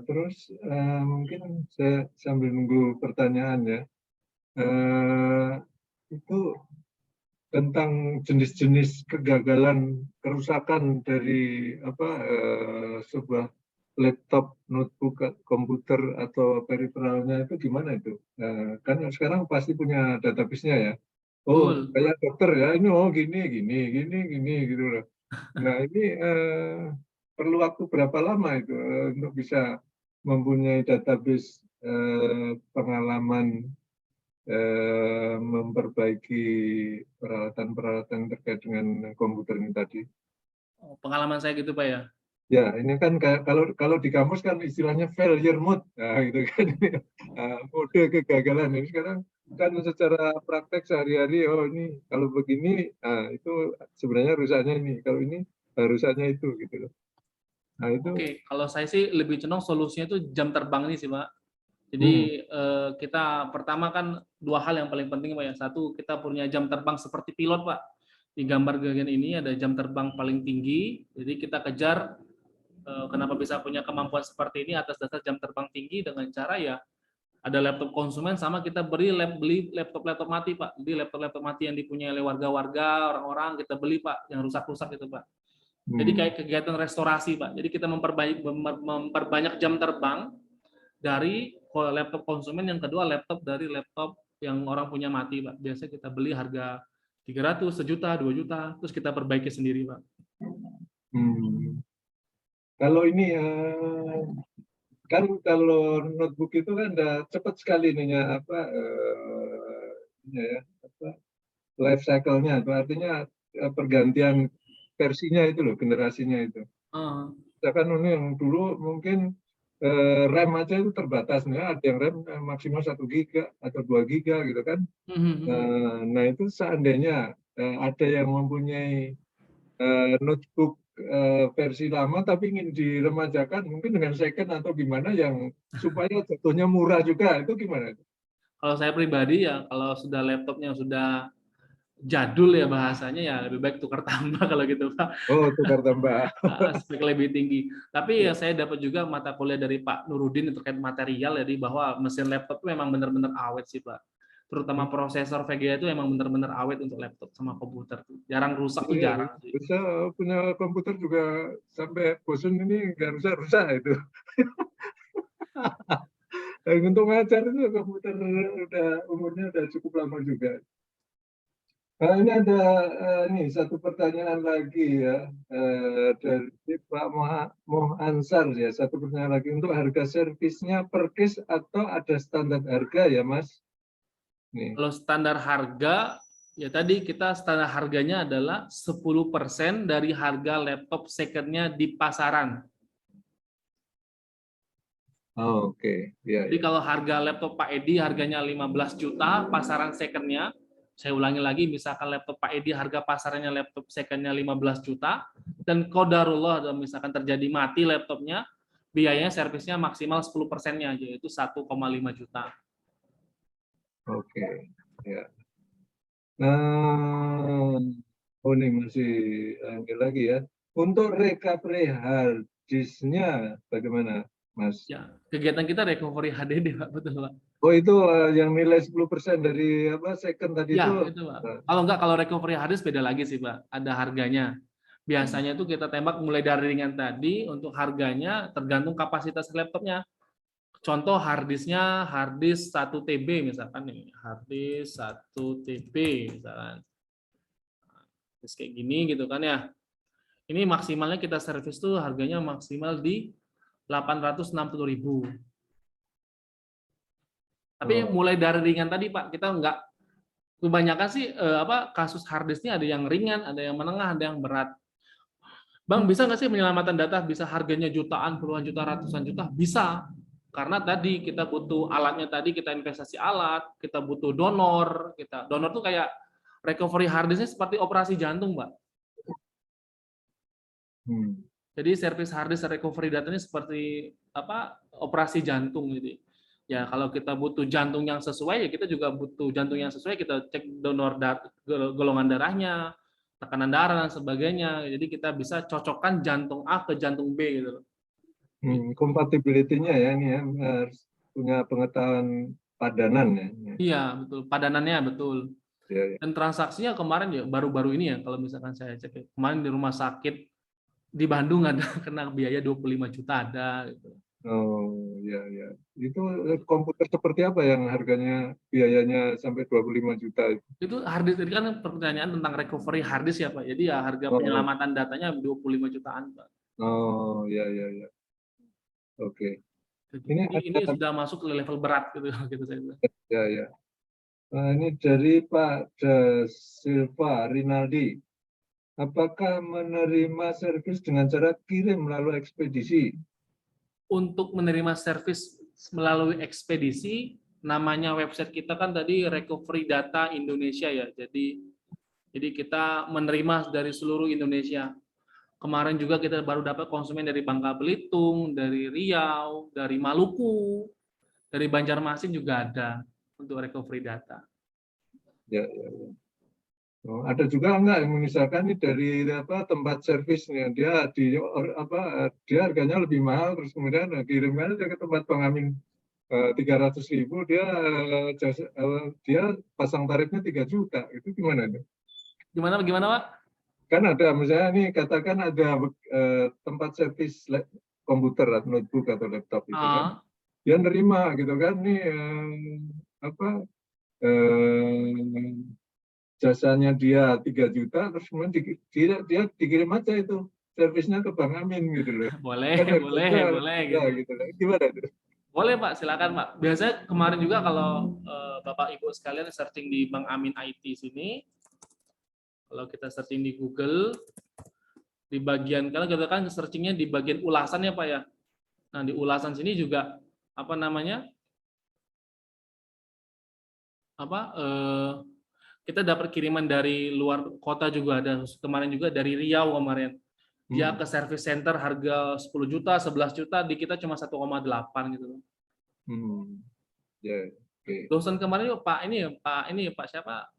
Terus mungkin saya sambil nunggu pertanyaan ya. Itu tentang jenis-jenis kegagalan, kerusakan dari apa sebuah laptop, notebook, komputer atau periferalnya itu gimana itu? Kan sekarang pasti punya database-nya ya. Oh, Betul. kayak dokter ya, ini oh gini, gini, gini, gini gitu loh. Nah ini perlu waktu berapa lama itu untuk bisa mempunyai database pengalaman memperbaiki peralatan-peralatan terkait dengan komputer ini tadi. Pengalaman saya gitu, Pak ya. Ya, ini kan kalau di kamus kan istilahnya failure mode, nah, gitu kan, mode kegagalan. Ini sekarang kan secara praktek sehari-hari, oh ini kalau begini, nah, itu sebenarnya rusaknya ini, kalau ini rusaknya itu, gitu loh. Nah itu, Oke, kalau saya sih lebih cenderung solusinya itu jam terbang ini sih, Pak. Jadi hmm, kita pertama kan dua hal yang paling penting, Pak ya. Satu, kita punya jam terbang seperti pilot, Pak. Di gambar bagian ini ada jam terbang paling tinggi. Jadi kita kejar kenapa bisa punya kemampuan seperti ini atas dasar jam terbang tinggi dengan cara ya Ada laptop konsumen sama kita beli laptop mati, Pak. Jadi laptop mati yang dipunyai oleh warga-warga, orang-orang kita beli, Pak, yang rusak-rusak itu, Pak. Jadi kayak kegiatan restorasi, Pak. Jadi kita memperbanyak jam terbang dari laptop konsumen, yang kedua dari laptop yang orang punya mati, Pak. Biasanya kita beli harga 300, 1 juta, 2 juta, terus kita perbaiki sendiri, Pak. Kalau ini kan kalau notebook itu kan udah cepat sekali ininya life cycle-nya, itu artinya pergantian versinya itu loh, generasinya itu. Misalkan ini yang dulu mungkin RAM aja itu terbatas, ada yang RAM maksimal 1 giga atau 2 giga gitu kan. Nah itu seandainya ada yang mempunyai notebook versi lama tapi ingin diremajakan, mungkin dengan second atau gimana yang supaya jatuhnya murah juga, itu gimana? Kalau saya pribadi ya, kalau sudah laptopnya sudah jadul ya bahasanya, ya lebih baik tukar tambah kalau gitu, Pak. Oh, tukar tambah. Spek lebih tinggi. Tapi ya saya dapat juga mata kuliah dari Pak Nurudin terkait material, jadi bahwa mesin laptop itu memang benar-benar awet sih, Pak. Terutama prosesor VGA itu memang benar-benar awet untuk laptop sama komputer. Jarang rusak tuh, jarang sih. Bisa punya komputer juga sampai bosan ini nggak rusak-rusak itu. Untuk ngajar itu komputer umurnya udah cukup lama juga. Nah, ini ada nih satu pertanyaan lagi ya dari Pak Moh Ansar ya. Satu pertanyaan lagi, untuk harga servisnya per case atau ada standar harga ya, Mas? Nih. Kalau standar harga ya tadi kita standar harganya adalah 10% dari harga laptop second-nya di pasaran. Oh, oke. Ya, Jadi kalau harga laptop Pak Edi harganya 15 juta, pasaran second-nya, saya ulangi lagi, misalkan laptop Pak Edi harga pasarannya laptop second-nya 15 juta, dan qadarullah misalkan terjadi mati laptopnya, biayanya servisnya maksimal 10%-nya, yaitu 1,5 juta. Oke, ya. Oh ini masih lagi ya. Untuk recovery hard disk-nya bagaimana, Mas? Ya, kegiatan kita recovery HDD, Pak, betul, Pak. Oh itu yang nilai 10% dari second tadi ya, itu? Pak. Kalau enggak, kalau recovery hard disk beda lagi sih, Pak. Ada harganya. Biasanya itu kita tembak mulai dari ringan tadi, untuk harganya tergantung kapasitas laptopnya. Contoh harddisknya, harddisk 1 TB misalkan nih, harddisk 1 TB misalkan. Terus kayak gini gitu kan ya. Ini maksimalnya kita servis tuh harganya maksimal di 860.000. Tapi mulai dari ringan tadi, Pak, kita enggak, kebanyakan sih kasus harddisknya ada yang ringan, ada yang menengah, ada yang berat. Bang, bisa nggak sih penyelamatan data bisa harganya jutaan, puluhan juta, ratusan juta? Bisa. Karena tadi kita butuh alatnya, tadi kita investasi alat, kita butuh donor, donor tuh kayak recovery hard disk-nya seperti operasi jantung, Mbak. Jadi service hard disk recovery datanya seperti operasi jantung gitu. Ya kalau kita butuh jantung yang sesuai, ya kita juga butuh jantung yang sesuai, kita cek donor golongan darahnya, tekanan darah dan sebagainya. Jadi kita bisa cocokkan jantung A ke jantung B gitu. Compatibility-nya ya, ini ya, harus punya pengetahuan padanan ya. Iya, betul. Padanannya betul. Ya. Dan transaksinya kemarin ya baru-baru ini ya, kalau misalkan saya cek kemarin di rumah sakit di Bandung ada kena biaya 25 juta ada gitu. Oh ya. Itu komputer seperti apa yang harganya biayanya sampai 25 juta itu? Itu harddisk, tadi kan pertanyaan tentang recovery harddisk ya, Pak. Jadi ya harga penyelamatan datanya 25 jutaan, Pak. Oh ya. Oke. Ini sudah masuk ke level berat gitu saya bilang. Ya. Nah, ini dari Pak Da Silva Rinaldi. Apakah menerima servis dengan cara kirim melalui ekspedisi? Untuk menerima servis melalui ekspedisi, namanya website kita kan tadi Recovery Data Indonesia ya. Jadi kita menerima dari seluruh Indonesia. Kemarin juga kita baru dapat konsumen dari Bangka Belitung, dari Riau, dari Maluku, dari Banjarmasin juga ada untuk recovery data. Ya. Oh, ada juga enggak misalkan ini dari tempat servisnya dia harganya lebih mahal, terus kemudian kirimkan aja ke tempat pengamin 300.000 dia pasang tarifnya 3 juta. Itu gimana tuh? Gimana Pak? Kan ada misalnya nih katakan ada tempat servis komputer atau notebook atau laptop itu kan. Dia nerima gitu kan nih jasanya dia 3 juta terus kemudian dia dikirim aja itu servisnya ke Bang Amin gitu loh. Boleh Kan boleh gitu loh. Gimana itu? Boleh Pak, silakan Pak. Biasanya kemarin juga kalau Bapak Ibu sekalian searching di Bang Amin IT sini, kalau kita searching di Google, di bagian, kalau kita kan searchingnya di bagian ulasan ya Pak ya. Nah di ulasan sini juga apa namanya? Kita dapat kiriman dari luar kota juga ada. Kemarin juga dari Riau kemarin. Dia ke service center harga 10 juta, 11 juta, di kita cuma 1,8 gitu. Dosen kemarin Pak siapa?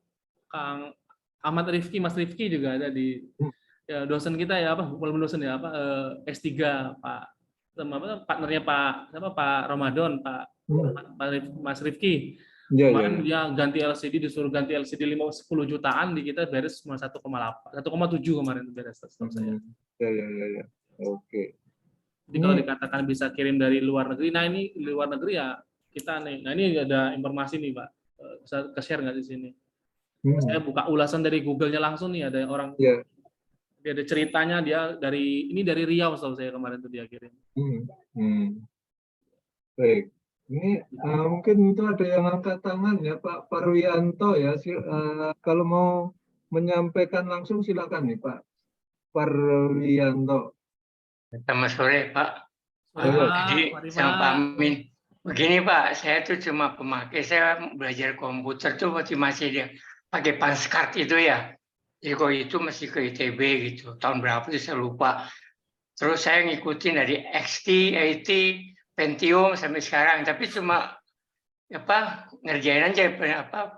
Kang Ahmad Rifki, Mas Rifki juga ada di ya, dosen kita ya belum dosen ya S3 Pak partnernya Pak Ramadan, Mas Rifki. Kemarin dia ganti LCD, disuruh ganti LCD 10 jutaan, di kita beres cuma 1,7 kemarin beres setahu saya. Ya. Oke. Jadi kalau dikatakan bisa kirim dari luar negeri, nah ini di luar negeri ya kita nih. Nah ini ada informasi nih Pak, bisa ke-share nggak di sini? Saya buka ulasan dari Google-nya langsung nih, ada orang, dia ada ceritanya, dia dari Riau setahu saya kemarin tuh dia kirim. Baik. Ini mungkin itu ada yang angkat tangan ya Pak Parwianto ya. Kalau mau menyampaikan langsung silakan nih Pak Parwianto. Selamat sore Pak. Jadi sama Pak Amin. Begini Pak, saya tuh cuma pemakai, saya belajar komputer tuh masih dia pakai Panskart itu ya. Jadi kalau itu masih ke ITB gitu. Tahun berapa tuh saya lupa. Terus saya ngikutin dari XT, AT, Pentium sampai sekarang, tapi cuma ngerjain aja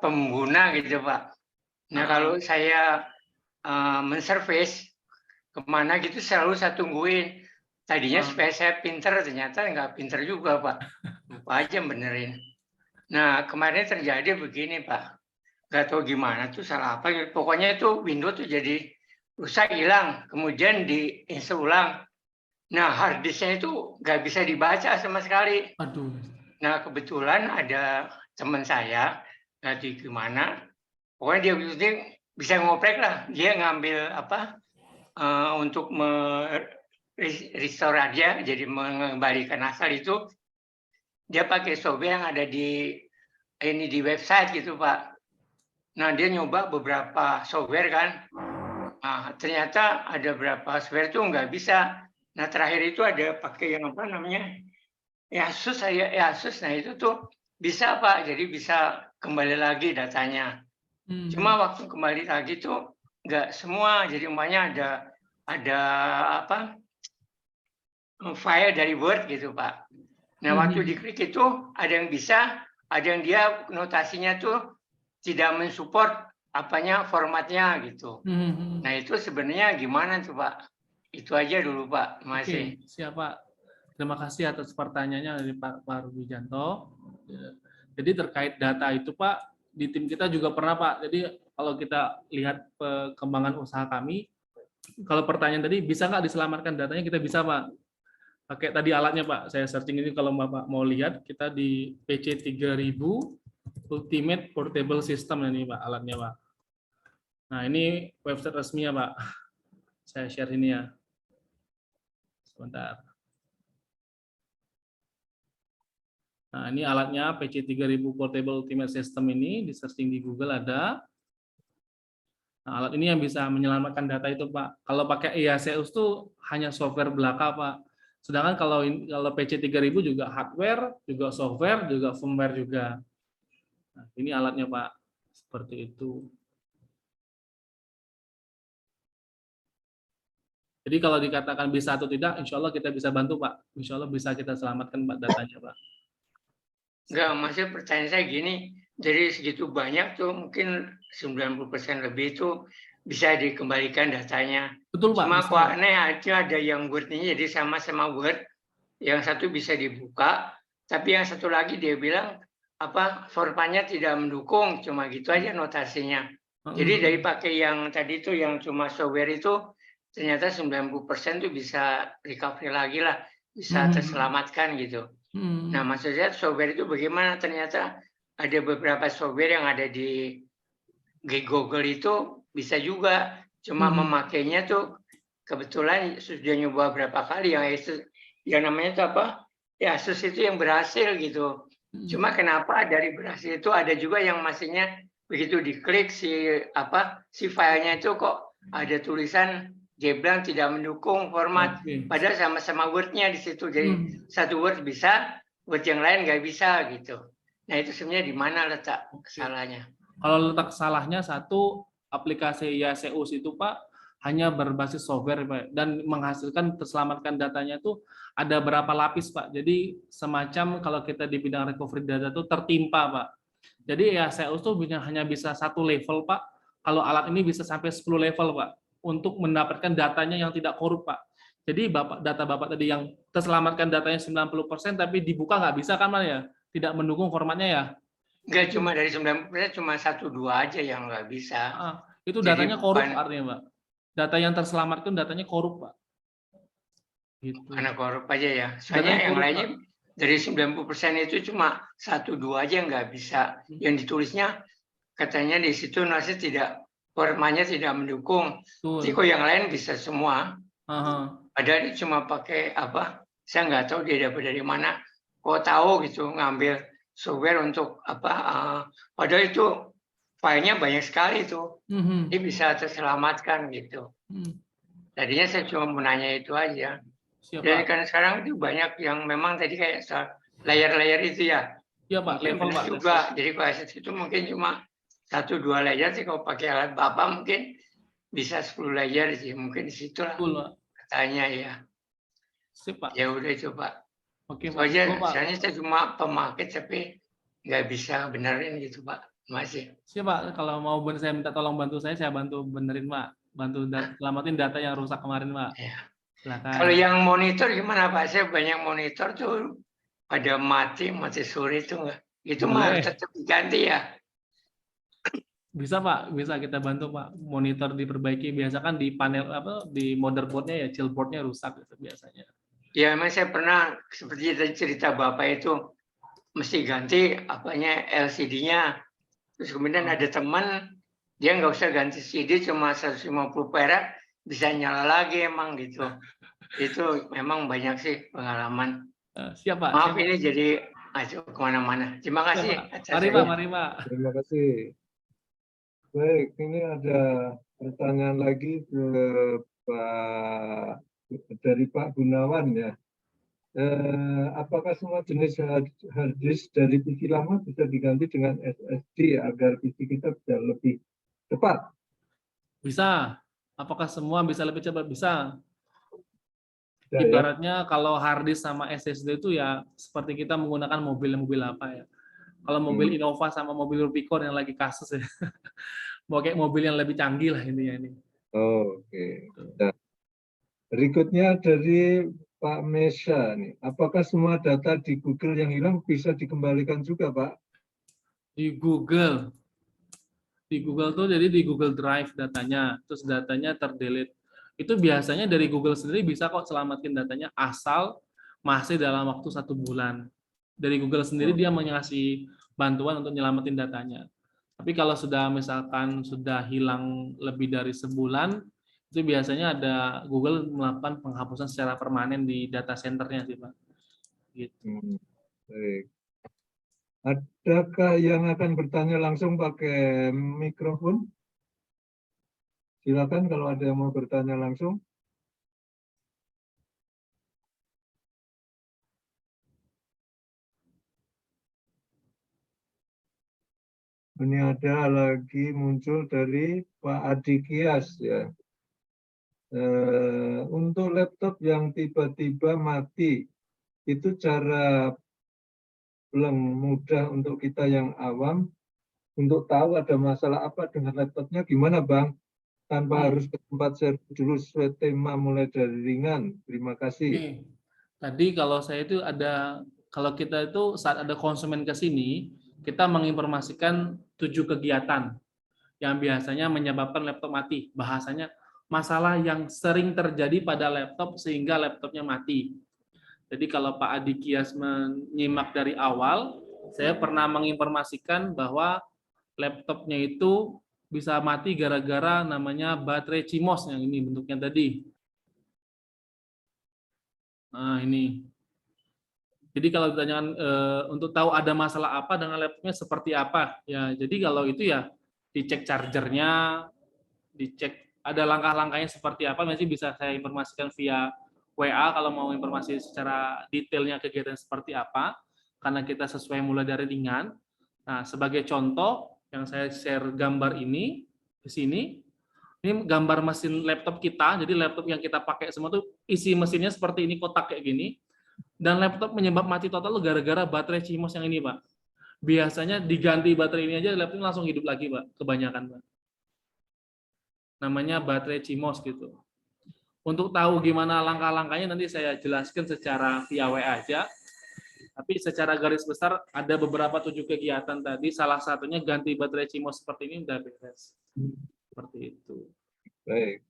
pengguna gitu Pak. Nah kalau saya menservis kemana gitu selalu saya tungguin. Tadinya supaya saya pinter, ternyata nggak pinter juga Pak. Lupa aja benerin. Nah kemarin terjadi begini Pak, nggak tahu gimana tuh salah apa. Pokoknya itu Windows tuh jadi rusak hilang, kemudian diinstal ulang. Nah, hard disknya itu nggak bisa dibaca sama sekali. Aduh. Nah, kebetulan ada teman saya, di gimana, pokoknya dia bisa ngoprek lah. Dia ngambil untuk restore aja, jadi mengembalikan asal itu, dia pakai software yang ada di website gitu, Pak. Nah, dia nyoba beberapa software kan. Nah, ternyata ada beberapa software itu nggak bisa. Nah terakhir itu ada pakai yang Asus. Nah itu tuh bisa Pak, jadi bisa kembali lagi datanya. Cuma waktu kembali lagi tuh nggak semua, jadi umpamanya ada file dari Word gitu Pak. Nah waktu diklik itu ada yang bisa, ada yang dia notasinya tuh tidak mensupport formatnya gitu. Nah itu sebenarnya gimana tuh Pak? Itu aja dulu Pak, terima kasih. Oke, siap Pak. Terima kasih atas pertanyaannya dari Pak Rubijanto. Jadi terkait data itu Pak, di tim kita juga pernah Pak. Jadi kalau kita lihat perkembangan usaha kami, kalau pertanyaan tadi bisa nggak diselamatkan datanya, kita bisa Pak. Pakai tadi alatnya Pak, saya searching ini kalau Bapak mau lihat, kita di PC 3000 Ultimate Portable System ini Pak, alatnya Pak. Nah ini website resminya Pak. Saya share ini ya. Sebentar. Nah, ini alatnya PC 3000 Portable Ultimate System ini, di searching di Google ada. Nah, alat ini yang bisa menyelamatkan data itu, Pak. Kalau pakai IACUS itu hanya software belaka, Pak. Sedangkan kalau PC 3000 juga hardware, juga software, juga firmware juga. Nah, ini alatnya, Pak. Seperti itu. Jadi kalau dikatakan bisa atau tidak, insya Allah kita bisa bantu, Pak. Insya Allah bisa kita selamatkan Pak datanya, Pak. Enggak, maksudnya pertanyaan saya gini, dari segitu banyak tuh mungkin 90% lebih itu bisa dikembalikan datanya. Betul, Pak. Cuma kok aneh ada yang Word-nya jadi sama Word, yang satu bisa dibuka, Tapi yang satu lagi dia bilang formatnya tidak mendukung, cuma gitu aja notasinya. Jadi dari pakai yang tadi itu yang cuma software itu ternyata 90% tuh bisa recovery lagi lah, bisa terselamatkan gitu. Nah, maksudnya software itu bagaimana? Ternyata ada beberapa software yang ada di Google itu bisa juga, cuma memakainya tuh kebetulan sudah nyoba berapa kali yang namanya itu ya Asus itu yang berhasil gitu. Cuma kenapa dari berhasil itu ada juga yang masihnya begitu diklik si filenya itu kok ada tulisan dia bilang tidak mendukung format, padahal sama-sama Word-nya di situ. Jadi satu Word bisa, Word yang lain nggak bisa gitu. Nah itu sebenarnya di mana letak kesalahannya? Kalau letak salahnya satu, aplikasi YaSeus itu Pak hanya berbasis software Pak, dan menghasilkan terselamatkan datanya itu ada berapa lapis Pak. Jadi semacam kalau kita di bidang recovery data itu tertimpa Pak. Jadi YaSeus itu hanya bisa satu level Pak. Kalau alat ini bisa sampai 10 level Pak untuk mendapatkan datanya yang tidak korup Pak. Jadi data Bapak tadi yang terselamatkan datanya 90% tapi dibuka nggak bisa kan Pak ya? Tidak mendukung formatnya ya? Enggak, cuma dari 90% cuma 1-2 aja yang nggak bisa. Itu datanya korup artinya Pak. Data yang terselamatkan datanya korup Pak. Gitu. Karena korup aja ya. Soalnya yang lainnya dari 90% itu cuma 1-2 aja nggak bisa. Yang ditulisnya katanya di situ nasi formatnya tidak mendukung. Jadi kok yang lain bisa semua. Padahal cuma pakai saya nggak tahu dia dapat dari mana. Kok tahu gitu ngambil software untuk padahal itu filenya banyak sekali tuh. Ini bisa terselamatkan gitu. Tadinya saya cuma mau nanya itu aja. Jadi kan sekarang itu banyak yang memang tadi kayak layer-layer itu ya. Iya Pak, level Pak. Juga. Jadi kalau itu mungkin cuma 1-2 layer sih, kalau pakai alat Bapak mungkin bisa 10 layer sih, mungkin di situ lah katanya ya. Pak. Ya udah coba. Oke Pak. Soalnya saya cuma pemakai tapi nggak bisa benerin gitu Pak. Masih. Siap Pak, kalau mau saya minta tolong bantu saya bantu benerin Pak. Bantu selamatin data yang rusak kemarin Pak. Ya. Silakan. Kalau yang monitor gimana Pak? Saya banyak monitor tuh pada mati suri itu nggak? Itu mah tetap diganti ya. Bisa Pak, bisa kita bantu Pak. Monitor diperbaiki, biasa kan di panel di motherboardnya ya, chillboardnya rusak gitu biasanya. Ya memang saya pernah seperti tadi cerita Bapak itu mesti ganti LCD-nya. Terus kemudian ada teman dia nggak usah ganti CD, cuma 150 perak bisa nyala lagi emang gitu. Itu memang banyak sih pengalaman. Siap Pak. Maaf ini jadi masuk kemana-mana. Terima kasih. Mari Pak, mari Pak. Terima kasih. Baik, ini ada pertanyaan lagi dari Pak Gunawan ya. Apakah semua jenis hard disk dari PC lama bisa diganti dengan SSD agar PC kita bisa lebih cepat? Bisa. Apakah semua bisa lebih cepat? Bisa. Ibaratnya kalau hard disk sama SSD itu ya seperti kita menggunakan mobil apa ya. Kalau mobil Innova sama mobil Rubicon yang lagi kasus ya. Mau kayak mobil yang lebih canggih lah intinya ini. Oke. Nah, berikutnya dari Pak Mesha nih. Apakah semua data di Google yang hilang bisa dikembalikan juga, Pak? Di Google tuh jadi di Google Drive datanya, terus datanya terdelete. Itu biasanya dari Google sendiri bisa kok selamatin datanya asal masih dalam waktu 1 bulan. Dari Google sendiri dia mengasih bantuan untuk nyelamatin datanya. Tapi kalau sudah misalkan sudah hilang lebih dari sebulan, itu biasanya ada Google melakukan penghapusan secara permanen di data centernya sih Pak. Gitu. Baik. Adakah yang akan bertanya langsung pakai mikrofon? Silakan kalau ada yang mau bertanya langsung. Ini ada lagi muncul dari Pak Adi Kias ya. Untuk laptop yang tiba-tiba mati, itu cara belum mudah untuk kita yang awam untuk tahu ada masalah apa dengan laptopnya gimana Bang? Tanpa harus ke tempat servis dulu sesuai tema mulai dari ringan. Terima kasih. Tadi kalau saya itu ada Kalau kita itu saat ada konsumen ke sini, kita menginformasikan 7 kegiatan yang biasanya menyebabkan laptop mati. Bahasanya masalah yang sering terjadi pada laptop sehingga laptopnya mati. Jadi kalau Pak Adi Kias menyimak dari awal, saya pernah menginformasikan bahwa laptopnya itu bisa mati gara-gara namanya baterai CMOS yang ini bentuknya tadi. Nah ini. Jadi kalau ditanyakan untuk tahu ada masalah apa dengan laptopnya seperti apa, ya jadi kalau itu ya dicek chargernya, dicek ada langkah-langkahnya seperti apa, nanti bisa saya informasikan via WA kalau mau informasi secara detailnya kegiatan seperti apa, karena kita sesuai mulai dari ringan. Nah sebagai contoh yang saya share gambar ini di sini. Ini gambar mesin laptop kita, jadi laptop yang kita pakai semua tuh isi mesinnya seperti ini, kotak kayak gini. Dan laptop menyebab mati total gara-gara baterai CMOS yang ini, Pak. Biasanya diganti baterai ini aja, laptopnya langsung hidup lagi, Pak. Kebanyakan, Pak. Namanya baterai CMOS gitu. Untuk tahu gimana langkah-langkahnya nanti saya jelaskan secara via WA aja. Tapi secara garis besar ada beberapa 7 kegiatan tadi, salah satunya ganti baterai CMOS seperti ini udah beres. Seperti itu. Baik.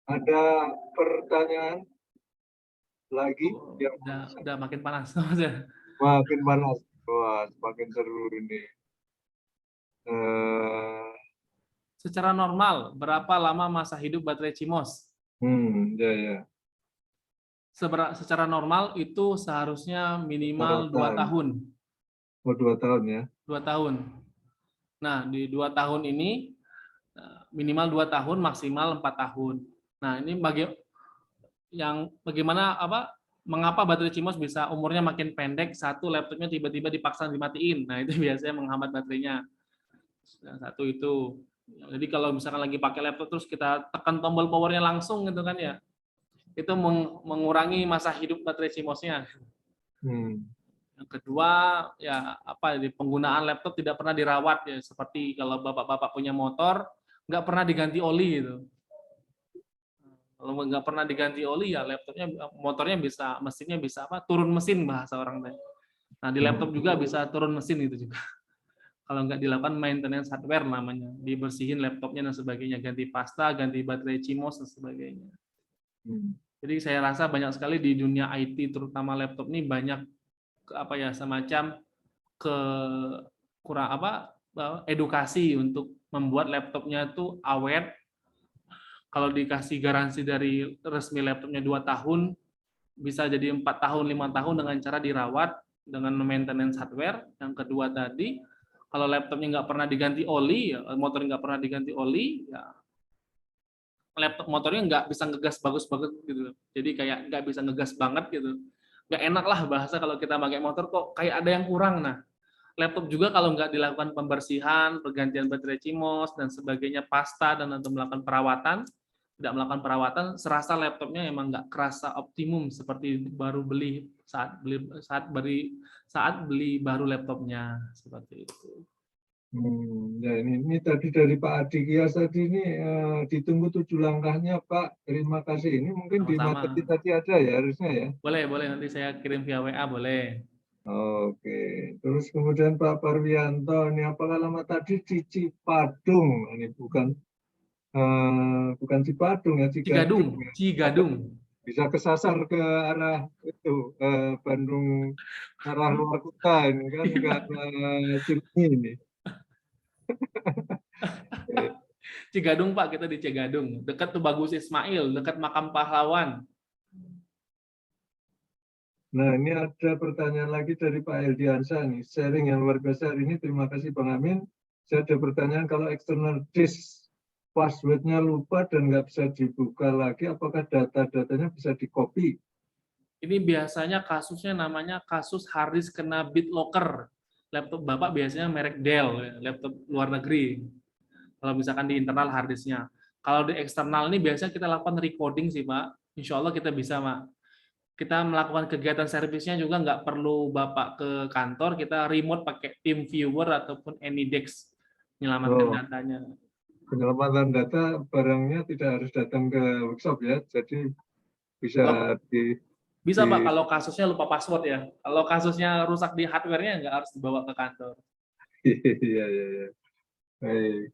Ada pertanyaan lagi? Udah makin panas. Makin panas. Wah, semakin seru ini. Secara normal, berapa lama masa hidup baterai CMOS? Ya. Secara normal itu seharusnya minimal 2 tahun. Oh, 2 tahun ya? 2 tahun. Nah, di 2 tahun ini, minimal 2 tahun, maksimal 4 tahun. Nah, ini bagaimana mengapa baterai CMOS bisa umurnya makin pendek, satu laptopnya tiba-tiba dipaksa dimatiin. Nah, itu biasanya menghambat baterainya. Satu itu. Jadi kalau misalkan lagi pakai laptop terus kita tekan tombol powernya langsung gitu kan ya, itu mengurangi masa hidup baterai CMOS-nya. Yang kedua ya di penggunaan laptop tidak pernah dirawat ya, seperti kalau bapak-bapak punya motor nggak pernah diganti oli gitu. Kalau nggak pernah diganti oli ya laptopnya, motornya bisa, mesinnya bisa turun mesin bahasa orang tadi. Nah di laptop juga bisa turun mesin gitu juga. Kalau nggak dilakukan maintenance hardware namanya, dibersihin laptopnya dan sebagainya, ganti pasta, ganti baterai CMOS dan sebagainya. Jadi saya rasa banyak sekali di dunia IT terutama laptop ini banyak semacam edukasi untuk membuat laptopnya itu awet. Kalau dikasih garansi dari resmi laptopnya 2 tahun, bisa jadi 4 tahun, 5 tahun dengan cara dirawat dengan maintenance hardware. Yang kedua tadi, kalau laptopnya nggak pernah diganti oli, motor nggak pernah diganti oli, ya laptop motornya nggak bisa ngegas bagus-bagus gitu. Jadi kayak nggak bisa ngegas banget gitu. Nggak enak lah bahasa kalau kita pakai motor kok kayak ada yang kurang. Nah, laptop juga kalau nggak dilakukan pembersihan, pergantian baterai CMOS dan sebagainya, pasta dan atau melakukan perawatan, tidak melakukan perawatan, serasa laptopnya emang nggak kerasa optimum seperti baru beli saat beli baru laptopnya seperti itu. Ya ini tadi dari Pak Adi Kias tadi ini ditunggu 7 langkahnya Pak. Terima kasih. Ini mungkin di materi tadi ada ya harusnya ya. Boleh nanti saya kirim via WA boleh. Oke. Terus kemudian Pak Parwianto, ini apakah lama tadi di Cipadung? Ini bukan Cipadung ya, Cigadung. Bisa kesasar ke arah itu Bandung, arah luar kota ini kan, ke arah Cimahi ini. Cigadung Pak, kita di Cigadung, dekat Tubagus Ismail, dekat makam pahlawan. Nah ini ada pertanyaan lagi dari Pak Eldiansa nih, sharing yang luar biasa hari ini, terima kasih Bang Amin. Saya ada pertanyaan, kalau external disk passwordnya lupa dan nggak bisa dibuka lagi, apakah data-datanya bisa di-copy? Ini biasanya kasusnya namanya kasus hard disk kena BitLocker. Laptop Bapak biasanya merek Dell, laptop luar negeri. Kalau misalkan di internal hard disknya. Kalau di eksternal ini biasanya kita lakukan recording sih Pak. Insya Allah kita bisa Pak. Kita melakukan kegiatan servisnya juga nggak perlu Bapak ke kantor, kita remote pakai TeamViewer ataupun AnyDesk menyelamatkan datanya. Penyelamatan data barangnya tidak harus datang ke workshop ya, jadi bisa di Bisa Pak, kalau kasusnya lupa password ya. Kalau kasusnya rusak di hardware-nya nggak harus dibawa ke kantor. Iya, iya, iya. Baik.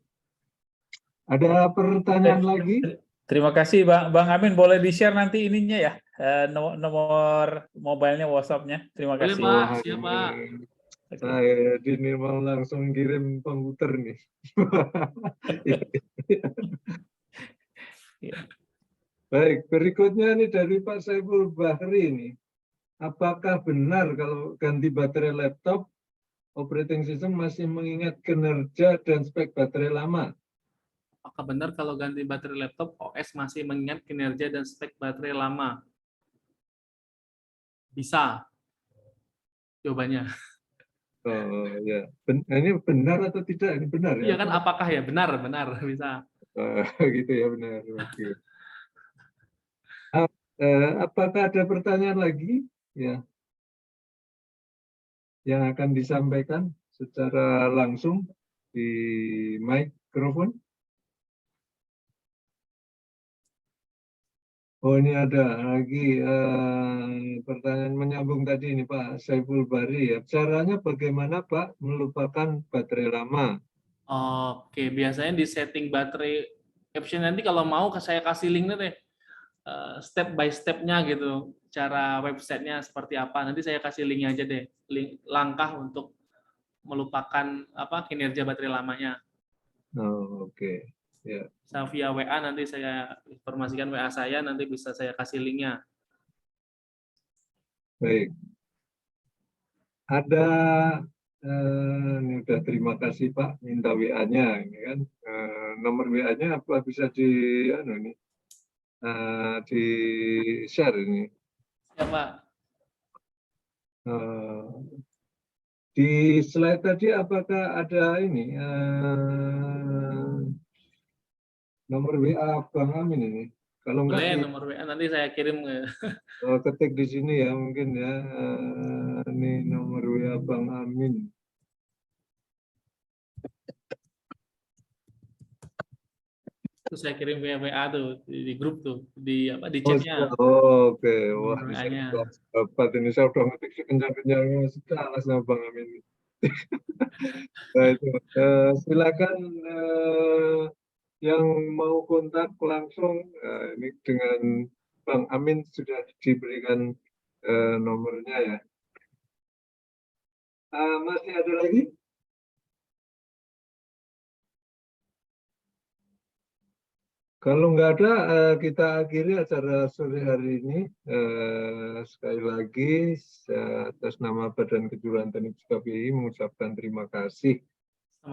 Ada pertanyaan lagi? Terima kasih Bang Amin, boleh di-share nanti ininya ya, nomor mobilenya, WhatsApp-nya. Terima Boleh kasih. Pak, Wah, siap ini Pak. saya ini mau langsung kirim komputer nih. Baik, berikutnya ini dari Pak Saiful Bahri ini. Apakah benar kalau ganti baterai laptop, operating system masih mengingat kinerja dan spek baterai lama? Apakah benar kalau ganti baterai laptop, OS masih mengingat kinerja dan spek baterai lama? Bisa, jawabannya. Oh ya, ini benar atau tidak? Ini benar ya? Iya kan, apakah ya? Benar, benar, bisa. Gitu ya, benar. Oke. Apakah ada pertanyaan lagi ya yang akan disampaikan secara langsung di mikrofon? Oh, ini ada lagi pertanyaan menyambung tadi ini Pak Saiful Bahri ya. Caranya bagaimana Pak melupakan baterai lama? Oke, biasanya di setting baterai caption nanti kalau mau saya kasih linknya deh, step by step-nya gitu, cara websitenya seperti apa. Nanti saya kasih linknya aja deh, link langkah untuk melupakan kinerja baterai lamanya. Oh, oke. Ya, Saya via WA nanti saya informasikan WA saya, nanti bisa saya kasih linknya. baik. Ada ini udah terima kasih Pak, minta WA-nya ini kan. Nomor WA-nya apa bisa di di share ini. Ya Pak. Di slide tadi apakah ada ini nomor WA Bang Amin ini? Kalau enggak Boleh nomor WA nanti saya kirim ke. ketik di sini ya mungkin ya. Ini nomor WA Bang Amin. Terus saya kirim via WA tuh di grup tuh, di chatnya. Oke. Wah, Nomor bisa WA-nya. dapat ini saya udah ngetik sekencang-kencangnya salah sama Bang Amin. Nah, itu. Silakan yang mau kontak langsung ini dengan Bang Amin sudah diberikan nomornya ya. Masih ada lagi? Kalau nggak ada, kita akhiri acara sore hari ini. Sekali lagi, atas nama Badan Kejuruan Teknik KPI mengucapkan terima kasih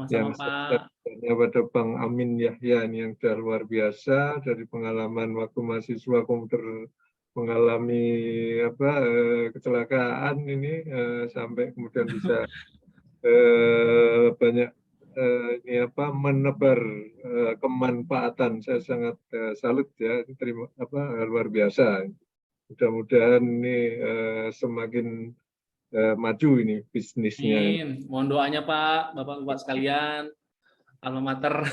yang Sama-sama Pak. pada Bang Amin Yahya ini yang sudah luar biasa dari pengalaman waktu mahasiswa komputer mengalami kecelakaan ini sampai kemudian bisa banyak menebar kemanfaatan. Saya sangat salut ya, terima luar biasa. Mudah-mudahan ini semakin maju ini bisnisnya. Amin. Mohon doanya Pak, Bapak-bapak sekalian, alma mater,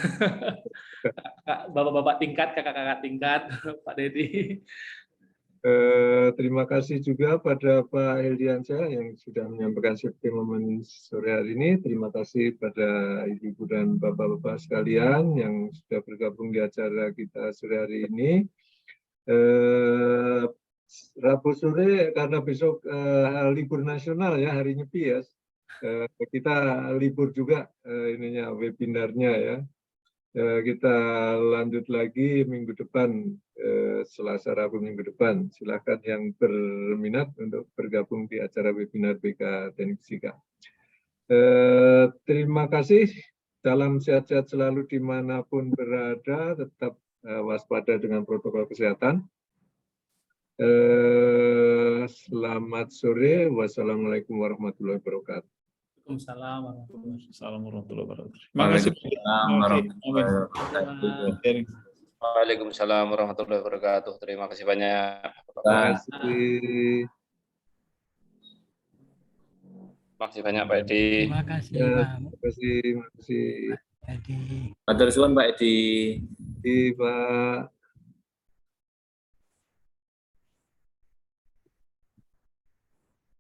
Bapak-bapak tingkat, kakak-kakak tingkat, Pak Dedi. Terima kasih juga pada Pak Eldiansyah yang sudah menyampaikan momen sore hari ini. Terima kasih pada Ibu dan Bapak-bapak sekalian yang sudah bergabung di acara kita sore hari ini. Rabu sore karena besok libur nasional ya, hari Nyepi ya. Kita libur juga webinarnya ya. Kita lanjut lagi minggu depan, Selasa Rabu minggu depan. Silakan yang berminat untuk bergabung di acara webinar BK Teknik Fisika. Terima kasih. Salam sehat-sehat selalu dimanapun berada. Tetap waspada dengan protokol kesehatan. Selamat sore. Wassalamualaikum warahmatullahi wabarakatuh. Waalaikumsalam warahmatullahi wabarakatuh. Terima kasih. Waalaikumsalam warahmatullahi wabarakatuh. Terima kasih banyak. Terima kasih. Terima kasih banyak Pak Edi. Terima kasih Pak. Terima kasih. Edi. Matur suwun Pak Edi. Terima kasih Pak.